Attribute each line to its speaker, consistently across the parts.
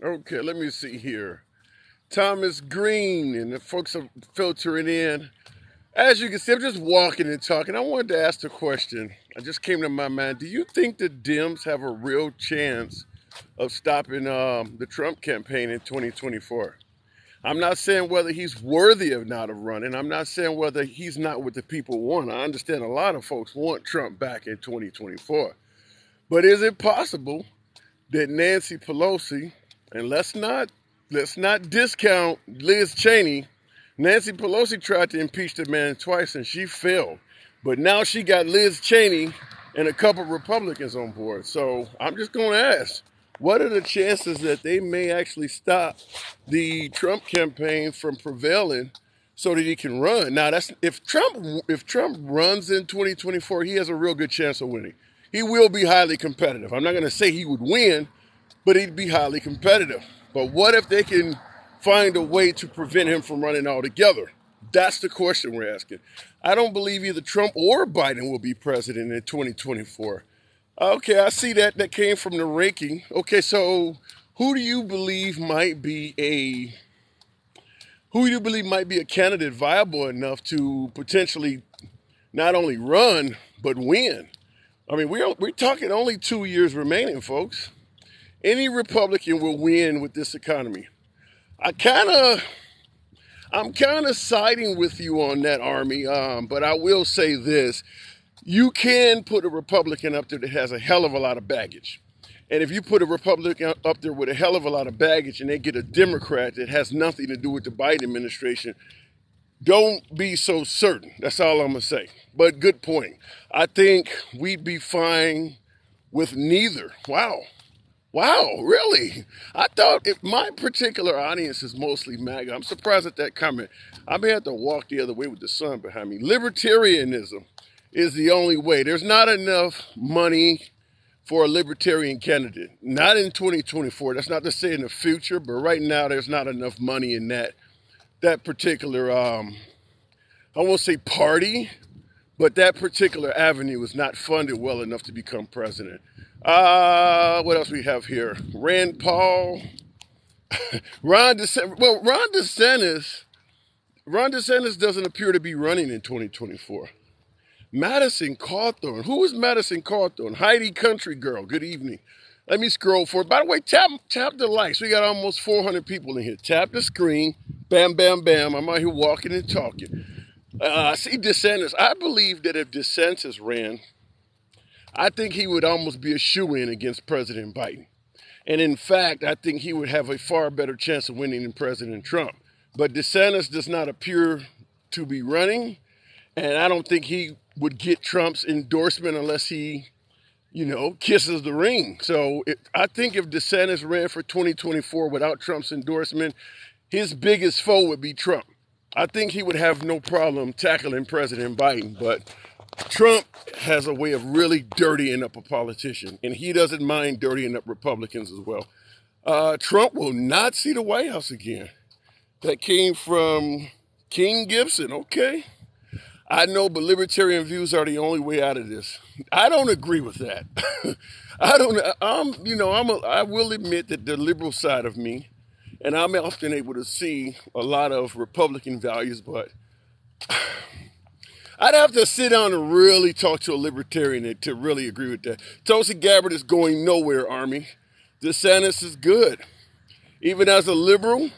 Speaker 1: Okay, let me see here. Thomas Green and the folks are filtering in. As you can see, I'm just walking and talking. I wanted to ask a question. It just came to my mind. Do you think the Dems have a real chance of stopping the Trump campaign in 2024? I'm not saying whether he's worthy of not of running. I'm not saying whether he's not what the people want. I understand a lot of folks want Trump back in 2024. But is it possible that Nancy Pelosi, and let's not discount Liz Cheney. Nancy Pelosi tried to impeach the man twice and she failed. But now she got Liz Cheney and a couple Republicans on board. So I'm just going to ask, what are the chances that they may actually stop the Trump campaign from prevailing so that he can run? Now, that's if Trump runs in 2024, he has a real good chance of winning. He will be highly competitive. I'm not going to say he would win, but he'd be highly competitive. But what if they can find a way to prevent him from running altogether? That's the question we're asking. I don't believe either Trump or Biden will be president in 2024. Okay, I see that came from the ranking. Okay, so who do you believe might be a candidate viable enough to potentially not only run but win? I mean, we're talking only 2 years remaining, folks. Any Republican will win with this economy. I'm kind of siding with you on that, Army, but I will say this. You can put a Republican up there that has a hell of a lot of baggage. And if you put a Republican up there with a hell of a lot of baggage and they get a Democrat that has nothing to do with the Biden administration, don't be so certain. That's all I'm going to say. But good point. I think we'd be fine with neither. Wow, really? I thought if my particular audience is mostly MAGA. I'm surprised at that comment. I may have to walk the other way with the sun behind me. Libertarianism is the only way. There's not enough money for a libertarian candidate. Not in 2024. That's not to say in the future, but right now there's not enough money in that particular, I won't say party, but that particular avenue is not funded well enough to become president. What else we have here? Rand Paul, Ron DeSantis doesn't appear to be running in 2024. Madison Cawthorn. Who is Madison Cawthorn? Heidi Country Girl. Good evening. Let me scroll for it. By the way, tap the likes. We got almost 400 people in here. Tap the screen. Bam, bam, bam. I'm out here walking and talking. I see DeSantis. I believe that if DeSantis ran, I think he would almost be a shoo-in against President Biden. And in fact, I think he would have a far better chance of winning than President Trump. But DeSantis does not appear to be running. And I don't think he would get Trump's endorsement unless he, kisses the ring. So I think if DeSantis ran for 2024 without Trump's endorsement, his biggest foe would be Trump. I think he would have no problem tackling President Biden, but Trump has a way of really dirtying up a politician, and he doesn't mind dirtying up Republicans as well. Trump will not see the White House again. That came from King Gibson. Okay. I know, but libertarian views are the only way out of this. I don't agree with that. I will admit that the liberal side of me, and I'm often able to see a lot of Republican values, but I'd have to sit down and really talk to a libertarian to really agree with that. Tulsi Gabbard is going nowhere, Army. DeSantis is good. Even as a liberal,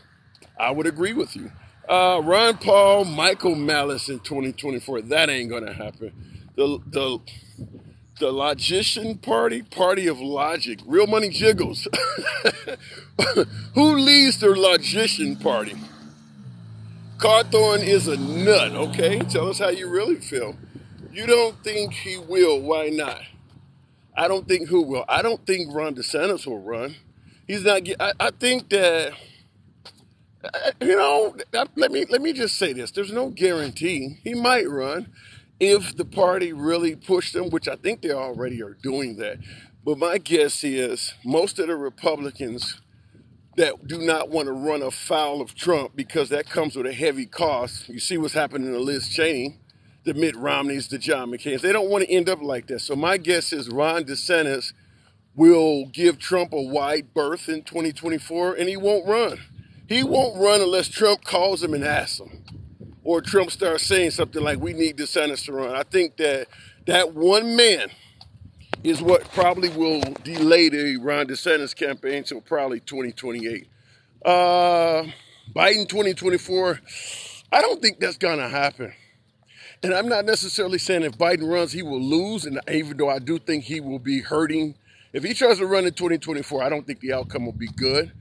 Speaker 1: I would agree with you. Ron Paul, Michael Malice in 2024. That ain't going to happen. The Logician Party of Logic. Real money jiggles. Who leads the Logician Party? Cawthorn is a nut, okay? Tell us how you really feel. You don't think he will. Why not? I don't think who will. I don't think Ron DeSantis will run. He's not. I think that, let me just say this. There's no guarantee. He might run if the party really pushed him, which I think they already are doing that. But my guess is most of the Republicans that do not want to run afoul of Trump because that comes with a heavy cost. You see what's happening to Liz Cheney, the Mitt Romneys, the John McCain's. They don't want to end up like that. So my guess is Ron DeSantis will give Trump a wide berth in 2024, and he won't run. He won't run unless Trump calls him and asks him, or Trump starts saying something like, we need DeSantis to run. I think that one man is what probably will delay the Ron DeSantis campaign till probably 2028. Biden 2024, I don't think that's going to happen. And I'm not necessarily saying if Biden runs, he will lose. And even though I do think he will be hurting, if he tries to run in 2024, I don't think the outcome will be good.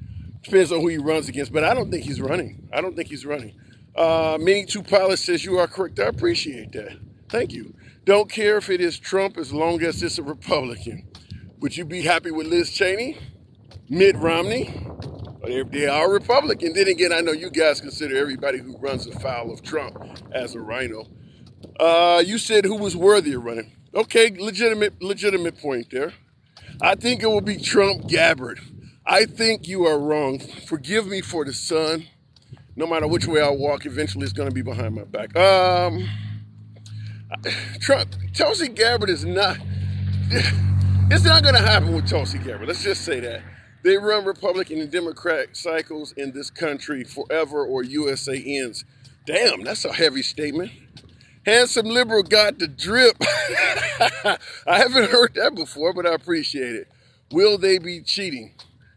Speaker 1: Depends on who he runs against, but I don't think he's running. I don't think he's running. Mini Two Pilots says you are correct. I appreciate that. Thank you. Don't care if it is Trump as long as it's a Republican. Would you be happy with Liz Cheney, Mitt Romney? If they are Republican, then again, I know you guys consider everybody who runs afoul of Trump as a rhino. You said who was worthy of running. Okay, legitimate point there. I think it will be Trump Gabbard. I think you are wrong. Forgive me for the son. No matter which way I walk, eventually it's going to be behind my back. Tulsi Gabbard is not, it's not going to happen with Tulsi Gabbard. Let's just say that. They run Republican and Democrat cycles in this country forever or USA ends. Damn, that's a heavy statement. Handsome liberal got the drip. I haven't heard that before, but I appreciate it. Will they be cheating?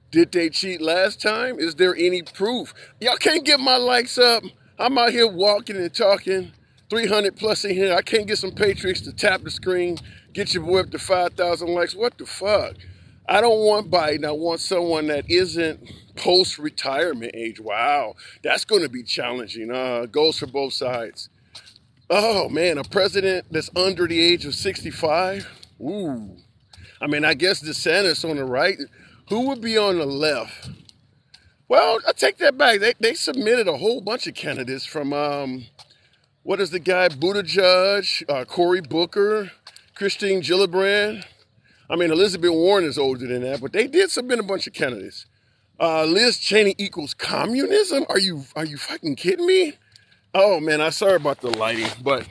Speaker 1: Did they cheat last time? Is there any proof? Y'all can't get my likes up. I'm out here walking and talking. 300 plus in here. I can't get some Patriots to tap the screen, get your boy up to 5,000 likes. What the fuck? I don't want Biden. I want someone that isn't post-retirement age. Wow, that's going to be challenging. Goes for both sides. Oh, man, a president that's under the age of 65? Ooh. I mean, I guess DeSantis on the right. Who would be on the left? Well, I take that back. They submitted a whole bunch of candidates from, what is the guy? Buttigieg, Cory Booker, Christine Gillibrand. I mean, Elizabeth Warren is older than that, but they did submit a bunch of candidates. Liz Cheney equals communism? Are you fucking kidding me? Oh, man, I'm sorry about the lighting, but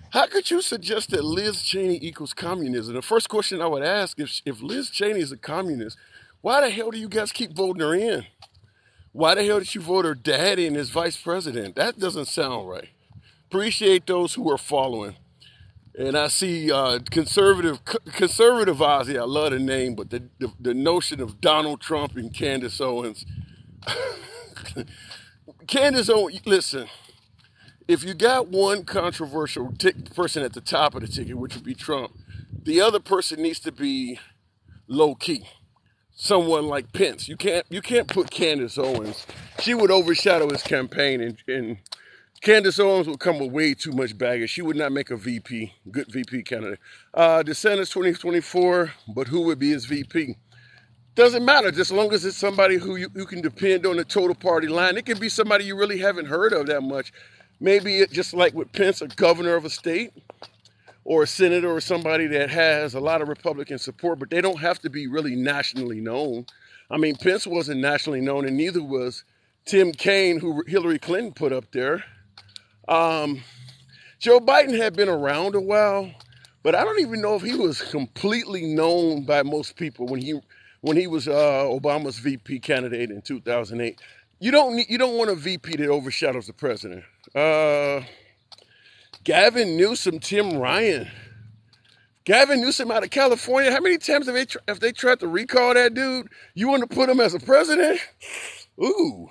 Speaker 1: how could you suggest that Liz Cheney equals communism? The first question I would ask is, if Liz Cheney is a communist, why the hell do you guys keep voting her in? Why the hell did you vote her dad in as vice president? That doesn't sound right. Appreciate those who are following. And I see conservative Ozzy, I love the name, but the notion of Donald Trump and Candace Owens. Candace Owens, listen. If you got one controversial person at the top of the ticket, which would be Trump, the other person needs to be low-key. Someone like Pence. You can't put Candace Owens. She would overshadow his campaign, and Candace Owens would come with way too much baggage. She would not make a good VP candidate. DeSantis 2024, but who would be his VP? Doesn't matter, just as long as it's somebody who you can depend on the total party line. It can be somebody you really haven't heard of that much. Maybe it, just like with Pence, a governor of a state or a senator or somebody that has a lot of Republican support, but they don't have to be really nationally known. I mean, Pence wasn't nationally known, and neither was Tim Kaine, who Hillary Clinton put up there. Joe Biden had been around a while, but I don't even know if he was completely known by most people when he was Obama's VP candidate in 2008. You don't want a VP that overshadows the president. Gavin Newsom, Tim Ryan. Gavin Newsom out of California. How many times have they tried to recall that dude? You want to put him as a president? Ooh.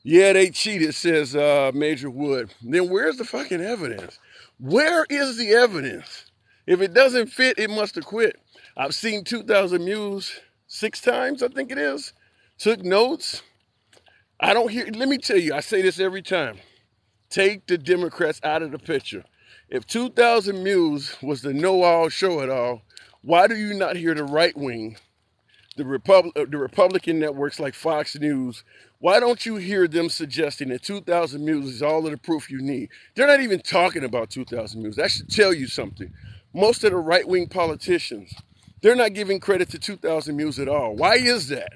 Speaker 1: Yeah, they cheated, says Major Wood. Then where's the fucking evidence? Where is the evidence? If it doesn't fit, it must have quit. I've seen 2,000 Mules 6 times, I think it is. Took notes. I don't hear, let me tell you, I say this every time. Take the Democrats out of the picture. If 2,000 Mules was the know-all, show-it-all, why do you not hear the right wing, the Republican networks like Fox News? Why don't you hear them suggesting that 2,000 Mules is all of the proof you need? They're not even talking about 2,000 Mules. That should tell you something. Most of the right-wing politicians, they're not giving credit to 2,000 Mules at all. Why is that?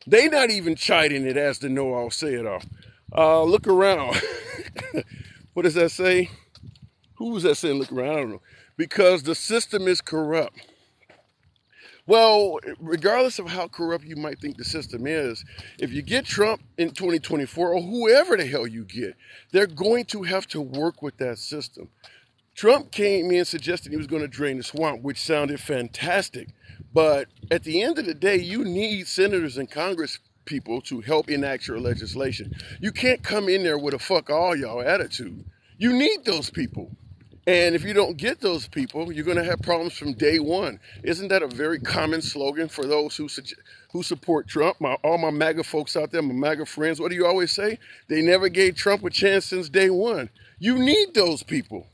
Speaker 1: They not even chiding it as the know-all, say-it-all. Look around. What does that say? Who was that saying look around? I don't know. Because the system is corrupt. Well, regardless of how corrupt you might think the system is, if you get Trump in 2024 or whoever the hell you get, they're going to have to work with that system. Trump came in suggesting he was going to drain the swamp, which sounded fantastic. But at the end of the day, you need senators and Congress people to help enact your legislation. You can't come in there with a fuck all y'all attitude. You need those people. And if you don't get those people, you're going to have problems from day one. Isn't that a very common slogan for those who support Trump? All my MAGA folks out there, my MAGA friends, what do you always say? They never gave Trump a chance since day one. You need those people.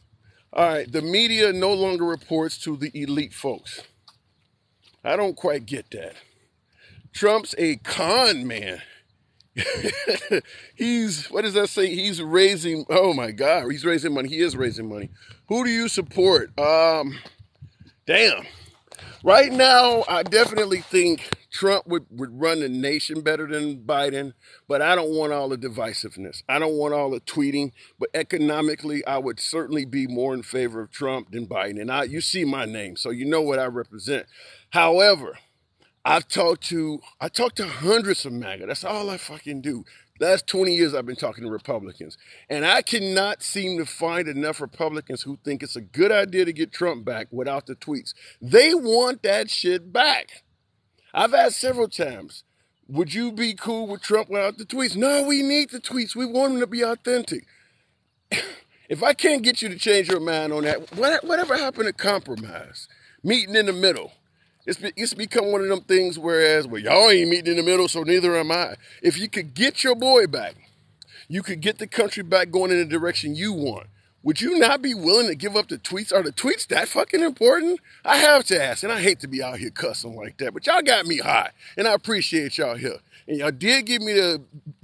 Speaker 1: All right, the media no longer reports to the elite folks. I don't quite get that. Trump's a con man. What does that say? He's raising, oh my God, he's raising money. He is raising money. Who do you support? Damn. Right now, I definitely think Trump would run the nation better than Biden, but I don't want all the divisiveness. I don't want all the tweeting, but economically, I would certainly be more in favor of Trump than Biden. And you see my name, so you know what I represent. However, I talked to hundreds of MAGA. That's all I fucking do. Last 20 years I've been talking to Republicans. And I cannot seem to find enough Republicans who think it's a good idea to get Trump back without the tweets. They want that shit back. I've asked several times, would you be cool with Trump without the tweets? No, we need the tweets. We want them to be authentic. If I can't get you to change your mind on that, whatever happened to compromise? Meeting in the middle. It's become one of them things whereas, well, y'all ain't meeting in the middle, so neither am I. If you could get your boy back, you could get the country back going in the direction you want. Would you not be willing to give up the tweets? Are the tweets that fucking important? I have to ask, and I hate to be out here cussing like that, but y'all got me high, and I appreciate y'all here. And y'all did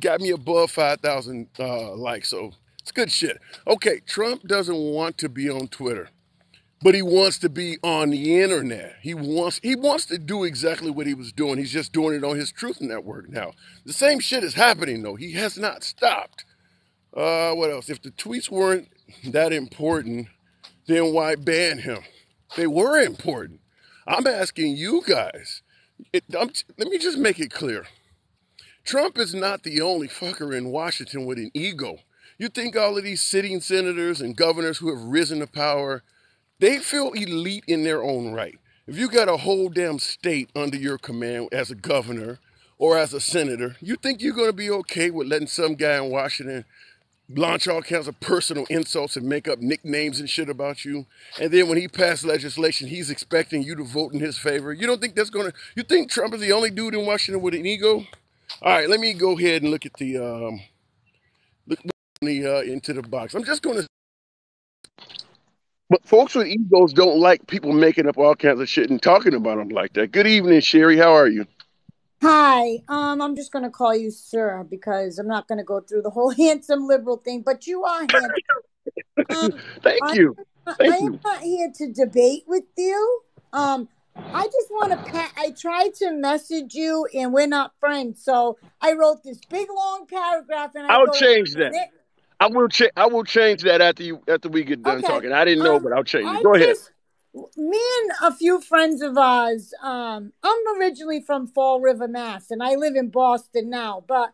Speaker 1: got me above 5,000 likes, so it's good shit. Okay, Trump doesn't want to be on Twitter. But he wants to be on the internet. He wants to do exactly what he was doing. He's just doing it on his Truth Network now. The same shit is happening, though. He has not stopped. What else? If the tweets weren't that important, then why ban him? They were important. I'm asking you guys. Let me just make it clear. Trump is not the only fucker in Washington with an ego. You think all of these sitting senators and governors who have risen to power, they feel elite in their own right. If you got a whole damn state under your command as a governor or as a senator, you think you're going to be okay with letting some guy in Washington launch all kinds of personal insults and make up nicknames and shit about you? And then when he passed legislation, he's expecting you to vote in his favor. You don't think you think Trump is the only dude in Washington with an ego? All right, let me go ahead and look at into the box. I'm just going to. But folks with egos don't like people making up all kinds of shit and talking about them like that. Good evening, Sherry. How are you?
Speaker 2: Hi. I'm just going to call you sir because I'm not going to go through the whole handsome liberal thing, but you are handsome.
Speaker 1: Thank you.
Speaker 2: I am not here to debate with you. I just want to I tried to message you and we're not friends. So I wrote this big long paragraph and
Speaker 1: I'll change that. I will change that after we get done talking. I didn't know, but I'll change it. Go ahead.
Speaker 2: Me and a few friends of ours, I'm originally from Fall River, Mass, and I live in Boston now, but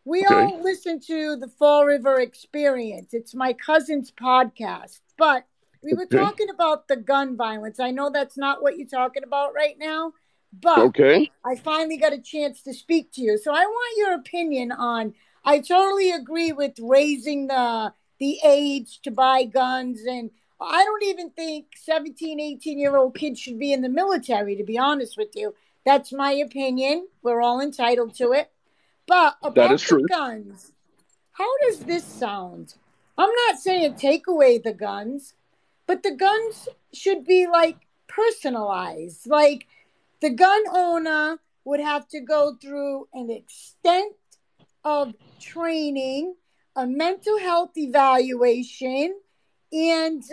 Speaker 2: we all listen to the Fall River Experience. It's my cousin's podcast, but we were talking about the gun violence. I know that's not what you're talking about right now, but I finally got a chance to speak to you. So I want your opinion on, I totally agree with raising the age to buy guns, and I don't even think 17, 18-year-old kids should be in the military, to be honest with you. That's my opinion. We're all entitled to it. But about the guns, how does this sound? I'm not saying take away the guns, but the guns should be like personalized. Like the gun owner would have to go through an extent of training, a mental health evaluation, and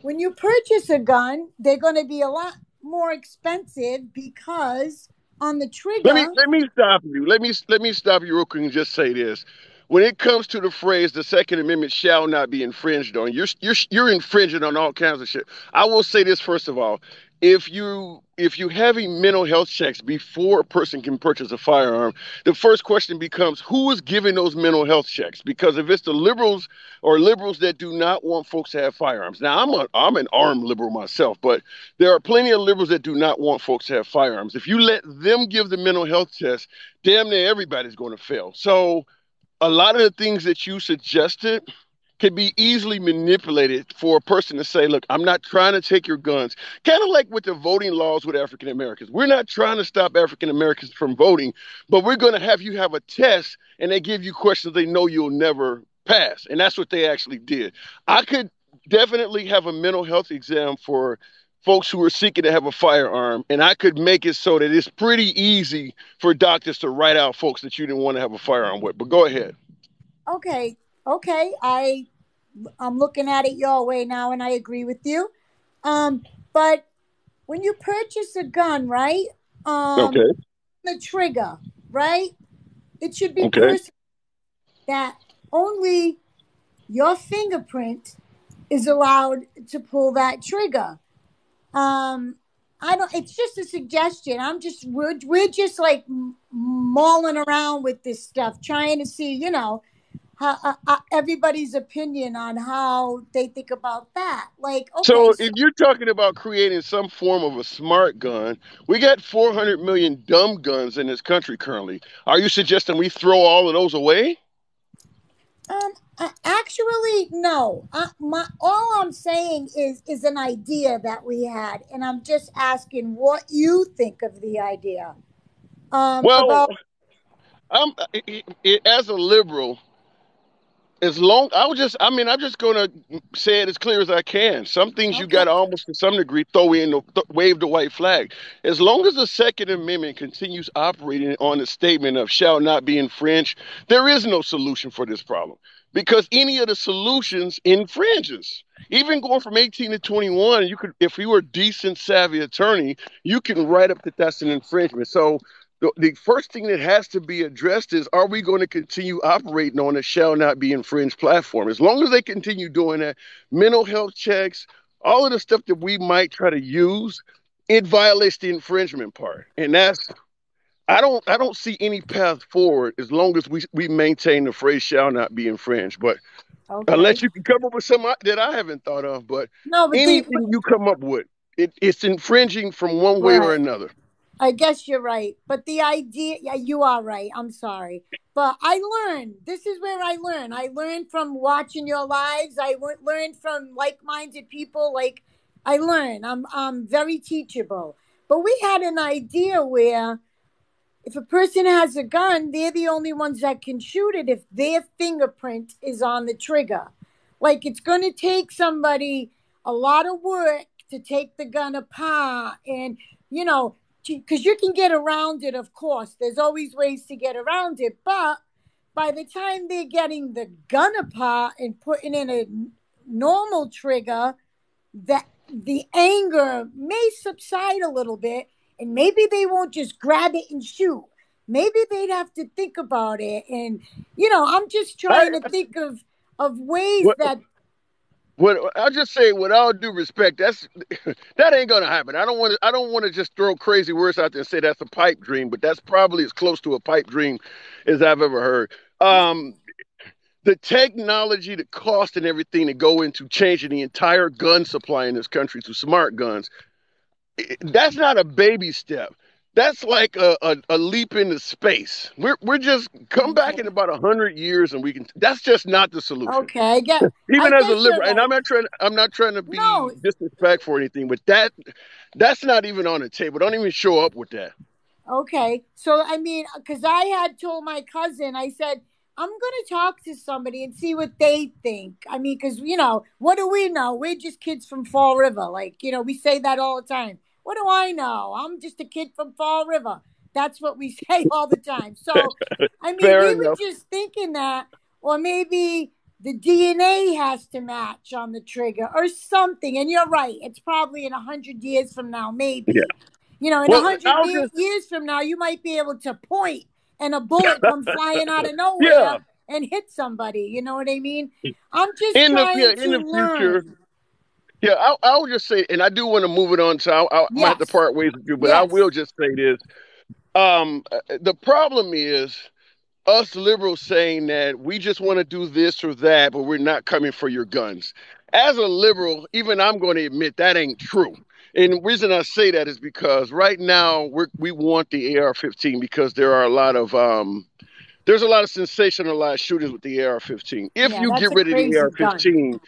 Speaker 2: when you purchase a gun, they're going to be a lot more expensive because on the trigger.
Speaker 1: Let me stop you. Let me stop you real quick and just say this. When it comes to the phrase "the Second Amendment shall not be infringed on," you're infringing on all kinds of shit. I will say this first of all: if if you're having mental health checks before a person can purchase a firearm, the first question becomes who is giving those mental health checks? Because if it's the liberals or liberals that do not want folks to have firearms. Now I'm an armed liberal myself, but there are plenty of liberals that do not want folks to have firearms. If you let them give the mental health test, damn near everybody's going to fail. So a lot of the things that you suggested can be easily manipulated for a person to say, look, I'm not trying to take your guns. Kind of like with the voting laws with African Americans. We're not trying to stop African Americans from voting, but we're going to have you have a test and they give you questions they know you'll never pass. And that's what they actually did. I could definitely have a mental health exam for folks who are seeking to have a firearm, and I could make it so that it's pretty easy for doctors to write out folks that you didn't want to have a firearm with. But go ahead.
Speaker 2: Okay. Okay. I'm looking at it your way now, and I agree with you. But when you purchase a gun, right?
Speaker 1: Okay.
Speaker 2: The trigger, right? It should be
Speaker 1: Okay.
Speaker 2: that only your fingerprint is allowed to pull that trigger. I don't. It's just a suggestion. We're just like mauling around with this stuff, trying to see, how everybody's opinion on how they think about that. Like, okay,
Speaker 1: So
Speaker 2: so
Speaker 1: if you're talking about creating some form of a smart gun, we got 400 million dumb guns in this country currently. Are you suggesting we throw all of those away?
Speaker 2: actually, no. All I'm saying is an idea that we had, and I'm just asking what you think of the idea.
Speaker 1: Well,
Speaker 2: About
Speaker 1: as a liberal, as long I'm just gonna say it as clear as I can. Some things you got
Speaker 2: okay.
Speaker 1: to almost to some degree throw in wave the white flag. As long as the Second Amendment continues operating on the statement of shall not be infringed, there is no solution for this problem because any of the solutions infringes. Even going from 18 to 21, you could, if you were a decent, savvy attorney, you can write up that that's an infringement. So the first thing that has to be addressed is, are we going to continue operating on a shall not be infringed platform? As long as they continue doing that, mental health checks, all of the stuff that we might try to use, it violates the infringement part. And that's, I don't see any path forward as long as we maintain the phrase shall not be infringed. But
Speaker 2: Okay.
Speaker 1: unless you can come up with some that I haven't thought of, but
Speaker 2: No, but
Speaker 1: anything you come up with, it's infringing from one way or
Speaker 2: right.
Speaker 1: another.
Speaker 2: I guess you're right. But the idea, yeah, you are right. I'm sorry. But I learned. This is where I learn. I learned from watching your lives. Learned from like-minded people. Like, I learn. I'm very teachable. But we had an idea where if a person has a gun, they're the only ones that can shoot it if their fingerprint is on the trigger. Like, it's going to take somebody a lot of work to take the gun apart, and because you can get around it, of course. There's always ways to get around it. But by the time they're getting the gun apart and putting in a normal trigger, that the anger may subside a little bit, and maybe they won't just grab it and shoot. Maybe they'd have to think about it. And I'm just
Speaker 1: I,
Speaker 2: trying to think of ways
Speaker 1: what
Speaker 2: that.
Speaker 1: What I'll just say, with all due respect, that's that ain't gonna happen. I don't want to just throw crazy words out there and say that's a pipe dream, but that's probably as close to a pipe dream as I've ever heard. The technology, the cost, and everything that go into changing the entire gun supply in this country to smart guns, that's not a baby step. That's like a leap into space. We're just come back in
Speaker 2: Okay,
Speaker 1: about 100 years and we can. That's just not the solution.
Speaker 2: okay, I
Speaker 1: Even as a
Speaker 2: guess you're
Speaker 1: liberal, and
Speaker 2: right.
Speaker 1: I'm not trying to
Speaker 2: No,
Speaker 1: be disrespectful or anything, but that's not even on the table. Don't even show up with that.
Speaker 2: okay. So, I mean, because I had told my cousin, I said, I'm going to talk to somebody and see what they think. I mean, because, what do we know? We're just kids from Fall River. Like, we say that all the time. What do I know? I'm just a kid from Fall River. That's what we say all the time. So, I mean,
Speaker 1: Fair
Speaker 2: we were
Speaker 1: enough.
Speaker 2: just thinking that, or maybe the DNA has to match on the trigger or something. And you're right. It's probably in 100 years from now,
Speaker 1: Yeah.
Speaker 2: maybe. In a
Speaker 1: Well,
Speaker 2: hundred
Speaker 1: I'll just
Speaker 2: years from now, you might be able to point and a bullet come flying out of
Speaker 1: yeah.
Speaker 2: nowhere and hit somebody. You know what I mean? I'm just
Speaker 1: In
Speaker 2: trying
Speaker 1: in
Speaker 2: to
Speaker 1: the future,
Speaker 2: learn.
Speaker 1: Yeah, I'll just say, and I do want to move it on, so I might have to
Speaker 2: Yes.
Speaker 1: part ways with you, but I will
Speaker 2: Yes.
Speaker 1: just say this. The problem is us liberals saying that we just want to do this or that, but we're not coming for your guns. As a liberal, even I'm going to admit that ain't true. And the reason I say that is because right now we want the AR-15 because there are a lot of there's a lot of sensationalized shooters with the AR-15. If
Speaker 2: Yeah,
Speaker 1: you
Speaker 2: that's
Speaker 1: get
Speaker 2: a
Speaker 1: rid of the
Speaker 2: crazy gun.
Speaker 1: AR-15,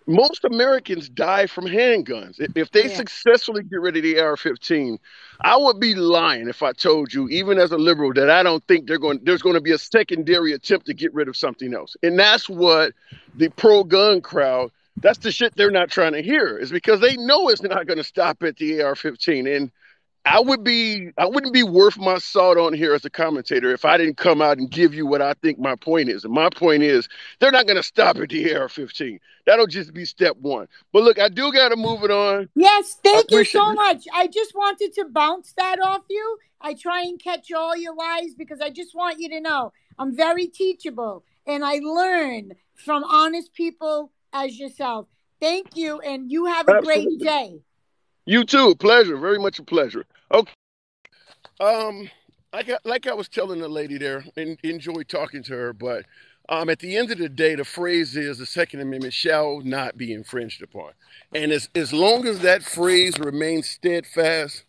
Speaker 1: most Americans die from handguns. If they
Speaker 2: Yeah.
Speaker 1: successfully get rid of the AR-15, I would be lying if I told you, even as a liberal, that I don't think there's going to be a secondary attempt to get rid of something else. And that's what the pro-gun crowd. That's the shit they're not trying to hear. Is because they know it's not going to stop at the AR-15. And I wouldn't be worth my salt on here as a commentator if I didn't come out and give you what I think my point is. And my point is they're not going to stop at the AR-15. That'll just be step one. But look, I do got to move it on.
Speaker 2: Yes,
Speaker 1: I
Speaker 2: thank you
Speaker 1: appreciate
Speaker 2: so much. I just wanted to bounce that off you. I try and catch all your lies because I just want you to know I'm very teachable and I learn from honest people as yourself. Thank you, and you have a great
Speaker 1: absolutely.
Speaker 2: day.
Speaker 1: You too. Pleasure. Very much a pleasure. Okay. Um, like I was telling the lady there, and enjoy talking to her, but at the end of the day, the phrase is the Second Amendment shall not be infringed upon. And as long as that phrase remains steadfast,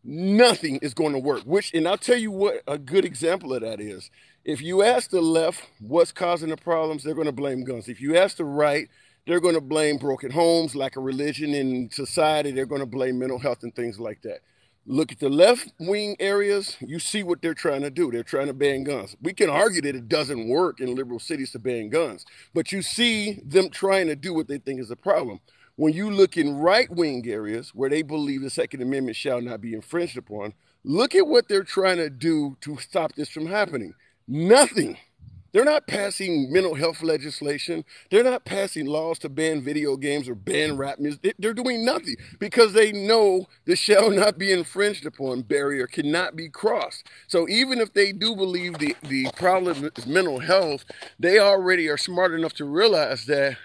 Speaker 1: nothing is going to work. And I'll tell you what a good example of that is. If you ask the left what's causing the problems, they're going to blame guns. If you ask the right, they're going to blame broken homes, lack of religion in society. They're going to blame mental health and things like that. Look at the left wing areas, you see what they're trying to do. They're trying to ban guns. We can argue that it doesn't work in liberal cities to ban guns, but you see them trying to do what they think is a problem. When you look in right wing areas where they believe the Second Amendment shall not be infringed upon, look at what they're trying to do to stop this from happening. Nothing. They're not passing mental health legislation. They're not passing laws to ban video games or ban rap music. They're doing nothing because they know the shall not be infringed upon barrier cannot be crossed. So even if they do believe the problem is mental health, they already are smart enough to realize that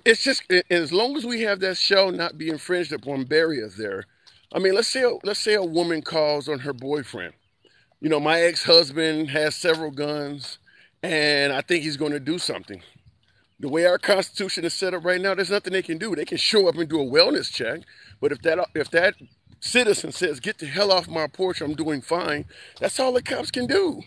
Speaker 1: it's just as long as we have that shall not be infringed upon barrier there. I mean, let's say a woman calls on her boyfriend. You know, my ex-husband has several guns, and I think he's going to do something. The way our Constitution is set up right now, there's nothing they can do. They can show up and do a wellness check, but if that citizen says, "Get the hell off my porch, I'm doing fine," that's all the cops can do.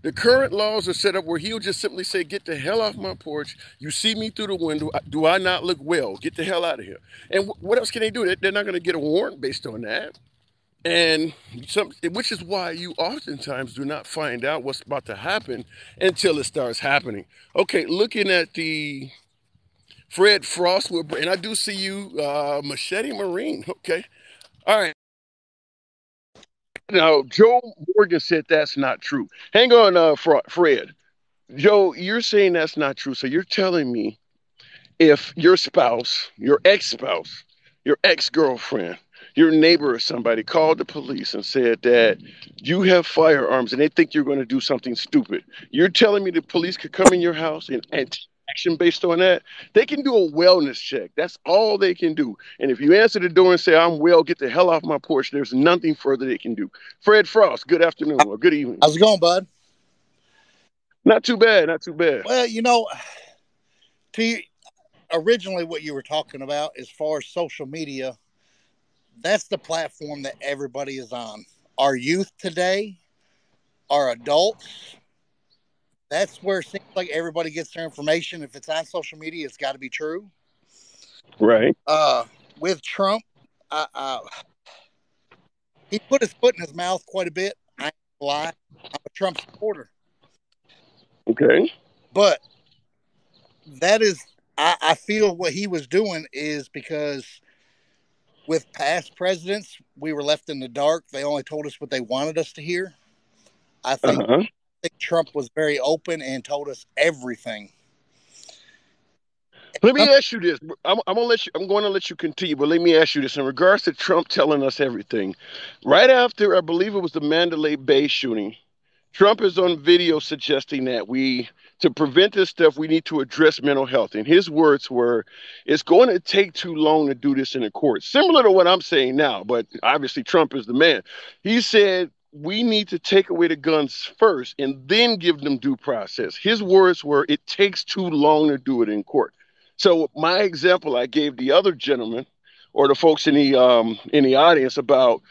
Speaker 1: The current laws are set up where he'll just simply say, "Get the hell off my porch. You see me through the window. Do I not look well? Get the hell out of here." And what else can they do? They're not going to get a warrant based on that. And which is why you oftentimes do not find out what's about to happen until it starts happening. Okay, looking at the Fred Frost, and I do see you, Machete Marine. Okay, all right. Now, Joe Morgan said that's not true. Hang on, Fred. Joe, you're saying that's not true. So you're telling me if your spouse, your ex-spouse, your ex-girlfriend, your neighbor or somebody called the police and said that you have firearms and they think you're going to do something stupid, you're telling me the police could come in your house and take action based on that? They can do a wellness check. That's all they can do. And if you answer the door and say, "I'm well, get the hell off my porch," there's nothing further they can do. Fred Frost, good afternoon or good evening.
Speaker 3: How's it going, bud?
Speaker 1: Not too bad, not too bad.
Speaker 3: Well, to you, originally what you were talking about as far as social media, that's the platform that everybody is on. Our youth today, our adults, that's where it seems like everybody gets their information. If it's on social media, it's got to be true.
Speaker 1: Right.
Speaker 3: With Trump, I, he put his foot in his mouth quite a bit. I ain't gonna lie. I'm a Trump supporter.
Speaker 1: Okay.
Speaker 3: But that is, I feel what he was doing is because with past presidents, we were left in the dark. They only told us what they wanted us to hear. I think,
Speaker 1: Uh-huh.
Speaker 3: I think Trump was very open and told us everything.
Speaker 1: Let me ask you this. I'm gonna let you. I'm going to let you continue, but let me ask you this in regards to Trump telling us everything. Right after, I believe it was the Mandalay Bay shooting, Trump is on video suggesting that to prevent this stuff, we need to address mental health. And his words were, it's going to take too long to do this in the court. Similar to what I'm saying now, but obviously Trump is the man. He said, we need to take away the guns first and then give them due process. His words were, it takes too long to do it in court. So my example I gave the other gentleman or the folks in the audience about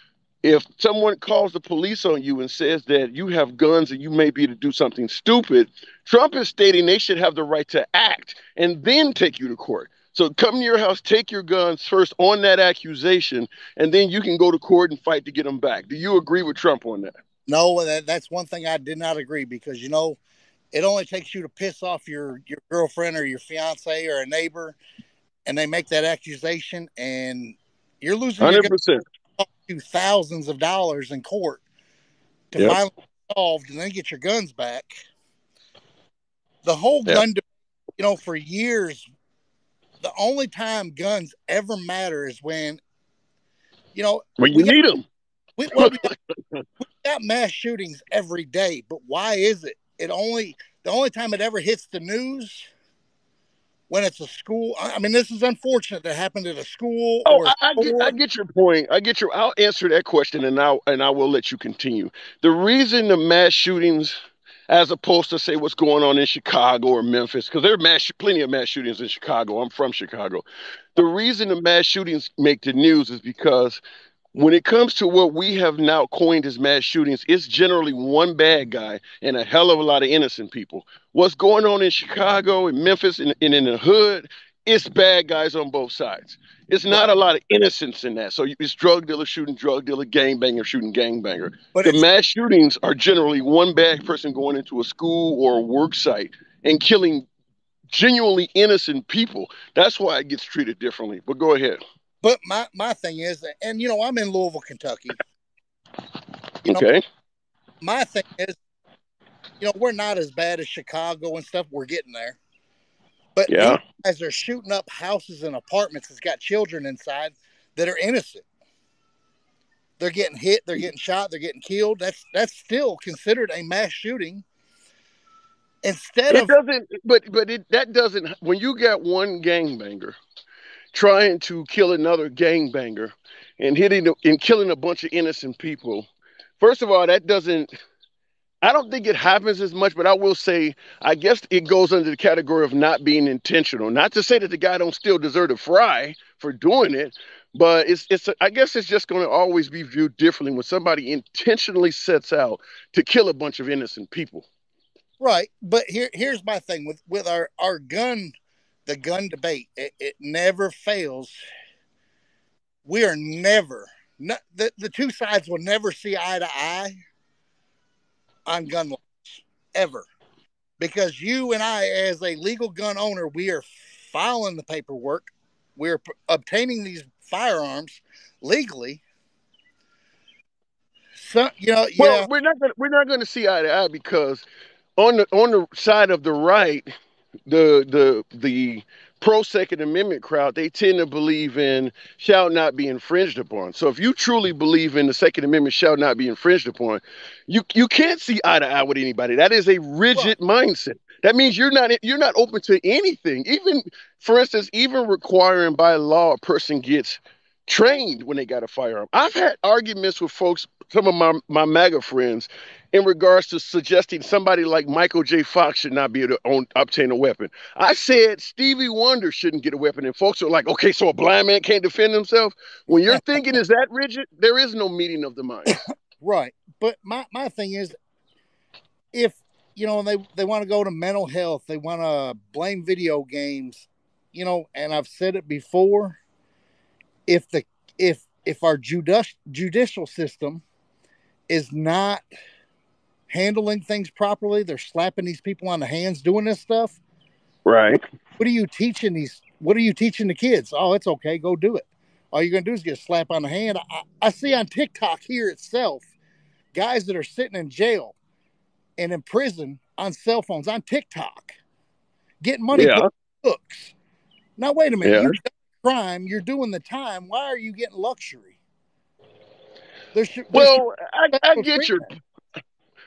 Speaker 1: if someone calls the police on you and says that you have guns and you may be to do something stupid, Trump is stating they should have the right to act and then take you to court. So come to your house, take your guns first on that accusation, and then you can go to court and fight to get them back. Do you agree with Trump on that?
Speaker 3: No, that's one thing I did not agree, because it only takes you to piss off your girlfriend or your fiance or a neighbor, and they make that accusation, and you're losing your gun
Speaker 1: 100%.
Speaker 3: to thousands of dollars in court to
Speaker 1: Yep.
Speaker 3: finally get solved and then get your guns back. The whole
Speaker 1: Yep.
Speaker 3: gun, for years, the only time guns ever matter is when
Speaker 1: When you need them.
Speaker 3: we got mass shootings every day, but why is it? The only time it ever hits the news when it's a school. I mean, this is unfortunate that happened at a school.
Speaker 1: Oh,
Speaker 3: Or
Speaker 1: I get your point. I'll answer that question, and I will let you continue. The reason the mass shootings, as opposed to say what's going on in Chicago or Memphis, because there are plenty of mass shootings in Chicago. I'm from Chicago. The reason the mass shootings make the news is because when it comes to what we have now coined as mass shootings, it's generally one bad guy and a hell of a lot of innocent people. What's going on in Chicago and Memphis and in the hood, it's bad guys on both sides. It's not a lot of innocence in that. So it's drug dealer shooting drug dealer, gangbanger shooting gangbanger.
Speaker 3: But
Speaker 1: the mass shootings are generally one bad person going into a school or a work site and killing genuinely innocent people. That's why it gets treated differently. But go ahead.
Speaker 3: But my thing is, and I'm in Louisville, Kentucky.
Speaker 1: Okay.
Speaker 3: My thing is, we're not as bad as Chicago and stuff. We're getting there. But
Speaker 1: yeah,
Speaker 3: these guys are shooting up houses and apartments that's got children inside that are innocent. They're getting hit, they're getting shot, they're getting killed. That's still considered a mass shooting.
Speaker 1: That doesn't. When you got one gangbanger trying to kill another gangbanger and killing a bunch of innocent people, first of all, that doesn't. I don't think it happens as much, but I will say, I guess it goes under the category of not being intentional. Not to say that the guy don't still deserve to fry for doing it, but I guess it's just going to always be viewed differently when somebody intentionally sets out to kill a bunch of innocent people.
Speaker 3: Right, but here's my thing with our gun, the gun debate. It never fails. We are never the two sides will never see eye to eye on gun laws ever, because you and I, as a legal gun owner, we are filing the paperwork, we're obtaining these firearms legally. So
Speaker 1: Well, we're not going to see eye to eye because on the side of the right, the pro Second Amendment crowd, they tend to believe in shall not be infringed upon. So if you truly believe in the Second Amendment shall not be infringed upon, you can't see eye to eye with anybody. That is a rigid mindset. That means you're not open to anything. Even, for instance, even requiring by law a person gets trained when they got a firearm. I've had arguments with folks, some of my MAGA friends, in regards to suggesting somebody like Michael J. Fox should not be able to obtain a weapon. I said Stevie Wonder shouldn't get a weapon, and folks are like, okay, so a blind man can't defend himself? When your thinking is that rigid, there is no meeting of the mind.
Speaker 3: Right. But my thing is, if, they want to go to mental health, they want to blame video games, and I've said it before, if our judicial system is not handling things properly, they're slapping these people on the hands doing this stuff.
Speaker 1: Right.
Speaker 3: What are you teaching the kids? Oh, it's okay, go do it. All you're going to do is get a slap on the hand. I see on TikTok here itself, guys that are sitting in jail and in prison on cell phones on TikTok, getting money put books. Now, wait a minute.
Speaker 1: Yeah.
Speaker 3: You've done the crime. You're doing the time. Why are you getting luxury?
Speaker 1: I get your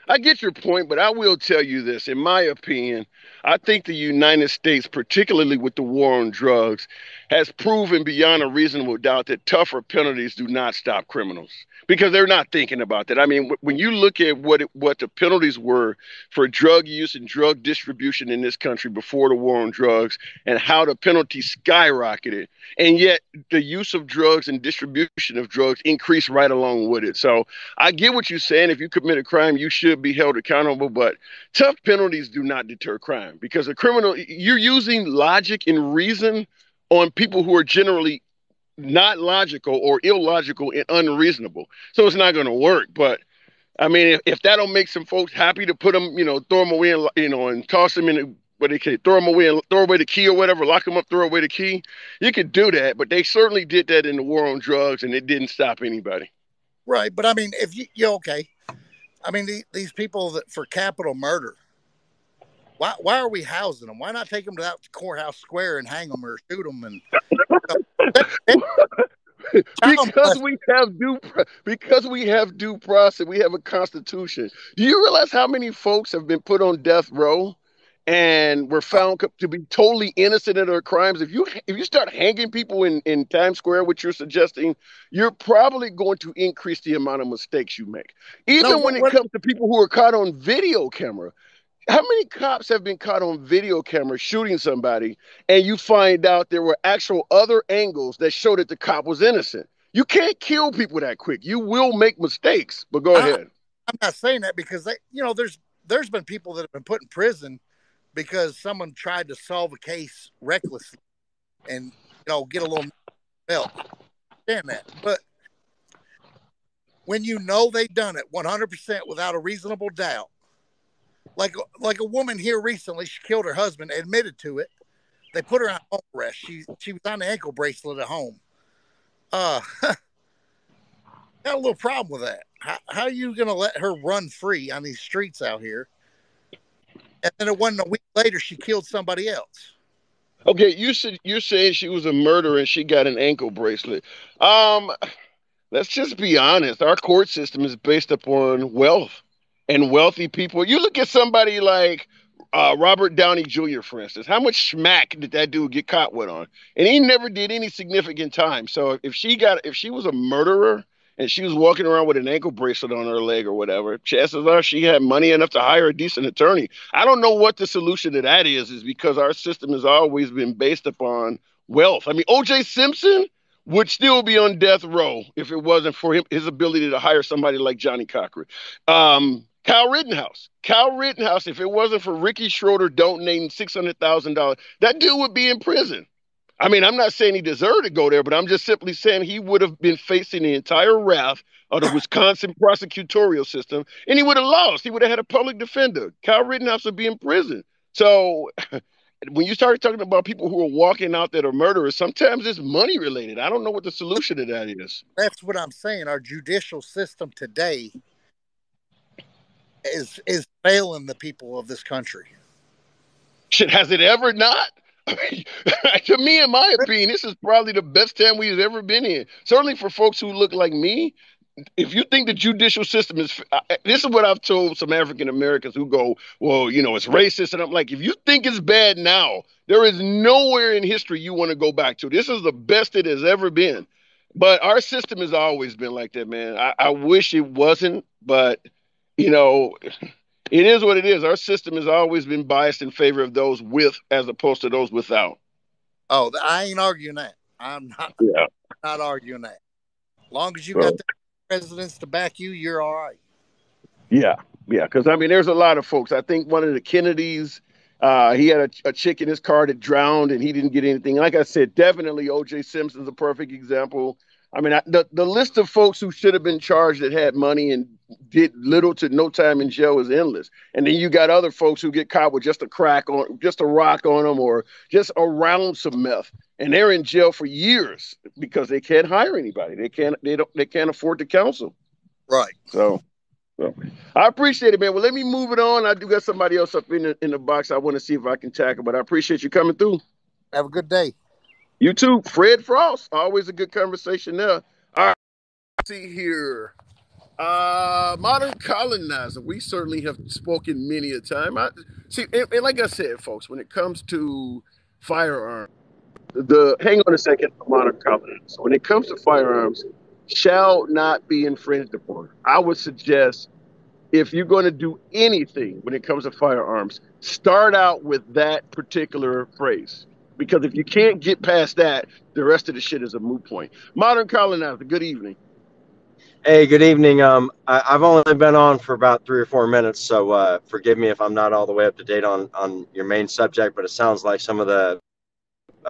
Speaker 1: I get your point, but I will tell you this. In my opinion, I think the United States, particularly with the war on drugs, has proven beyond a reasonable doubt that tougher penalties do not stop criminals because they're not thinking about that. I mean, when you look at what the penalties were for drug use and drug distribution in this country before the war on drugs and how the penalties skyrocketed, and yet the use of drugs and distribution of drugs increased right along with it. So I get what you're saying. If you commit a crime, you should be held accountable, but tough penalties do not deter crime because a criminal, you're using logic and reason on people who are generally not logical or illogical and unreasonable. So it's not going to work. But I mean, if that'll make some folks happy to put them, throw them away and, and toss them in the, what they say, throw them away and throw away the key or whatever, lock them up, throw away the key. You could do that, but they certainly did that in the war on drugs and it didn't stop anybody.
Speaker 3: Right. But I mean, if you're okay. I mean, these people that for capital murder, why are we housing them? Why not take them to that courthouse square and hang them or shoot them? And
Speaker 1: because we have due process, we have a constitution. Do you realize how many folks have been put on death row and were found to be totally innocent of their crimes? If you start hanging people in Times Square, which you're suggesting, you're probably going to increase the amount of mistakes you make. Even when it comes to people who are caught on video camera. How many cops have been caught on video camera shooting somebody and you find out there were actual other angles that showed that the cop was innocent? You can't kill people that quick. You will make mistakes, but go ahead.
Speaker 3: I'm not saying that because there's been people that have been put in prison because someone tried to solve a case recklessly and get a little milk. Understand that. But when they've done it 100% without a reasonable doubt, like a woman here recently, she killed her husband, admitted to it. They put her on home arrest. She was on the ankle bracelet at home. Got a little problem with that. How are you going to let her run free on these streets out here? And then it wasn't a week later, she killed somebody else.
Speaker 1: Okay, you're saying she was a murderer and she got an ankle bracelet. Let's just be honest. Our court system is based upon wealth and wealthy people. You look at somebody like Robert Downey Jr., for instance. How much smack did that dude get caught with on? And he never did any significant time. So if she was a murderer and she was walking around with an ankle bracelet on her leg or whatever, chances are she had money enough to hire a decent attorney. I don't know what the solution to that is because our system has always been based upon wealth. I mean, O.J. Simpson would still be on death row if it wasn't for his ability to hire somebody like Johnny Cochran. Kyle Rittenhouse, if it wasn't for Ricky Schroeder donating $600,000, that dude would be in prison. I mean, I'm not saying he deserved to go there, but I'm just simply saying he would have been facing the entire wrath of the Wisconsin prosecutorial system, and he would have lost. He would have had a public defender. Kyle Rittenhouse would be in prison. So when you start talking about people who are walking out that are murderers, sometimes it's money related. I don't know what the solution to that is.
Speaker 3: That's what I'm saying. Our judicial system today is failing the people of this country.
Speaker 1: Shit, has it ever not? I mean, to me, in my opinion, this is probably the best time we've ever been in. Certainly for folks who look like me, if you think the judicial system is, this is what I've told some African Americans who go, well, it's racist. And I'm like, if you think it's bad now, there is nowhere in history you want to go back to. This is the best it has ever been. But our system has always been like that, man. I wish it wasn't, but it is what it is. Our system has always been biased in favor of those with as opposed to those without.
Speaker 3: Oh, I ain't arguing that. I'm not arguing that. As long as you got the presidents to back you, you're all right.
Speaker 1: Yeah. Because, I mean, there's a lot of folks. I think one of the Kennedys, he had a chick in his car that drowned and he didn't get anything. Like I said, definitely O.J. Simpson's a perfect example. I mean, the list of folks who should have been charged that had money and did little to no time in jail is endless. And then you got other folks who get caught with just a rock on them or just around some meth. And they're in jail for years because they can't hire anybody. They can't afford to counsel.
Speaker 3: Right.
Speaker 1: So I appreciate it, man. Well, let me move it on. I do got somebody else up in the box I want to see if I can tackle, but I appreciate you coming through.
Speaker 3: Have a good day.
Speaker 1: You too. Fred Frost. Always a good conversation there. All right. Let's see here. Modern colonizer. We certainly have spoken many a time. See, and like I said, folks, when it comes to firearms, hang on a second, modern colonizer. So when it comes to firearms, shall not be infringed upon. I would suggest if you're going to do anything when it comes to firearms, start out with that particular phrase. Because if you can't get past that, the rest of the shit is a moot point. Modern colonizer. Good evening.
Speaker 4: Hey, good evening. I've only been on for about 3 or 4 minutes, so forgive me if I'm not all the way up to date on your main subject, but it sounds like some of the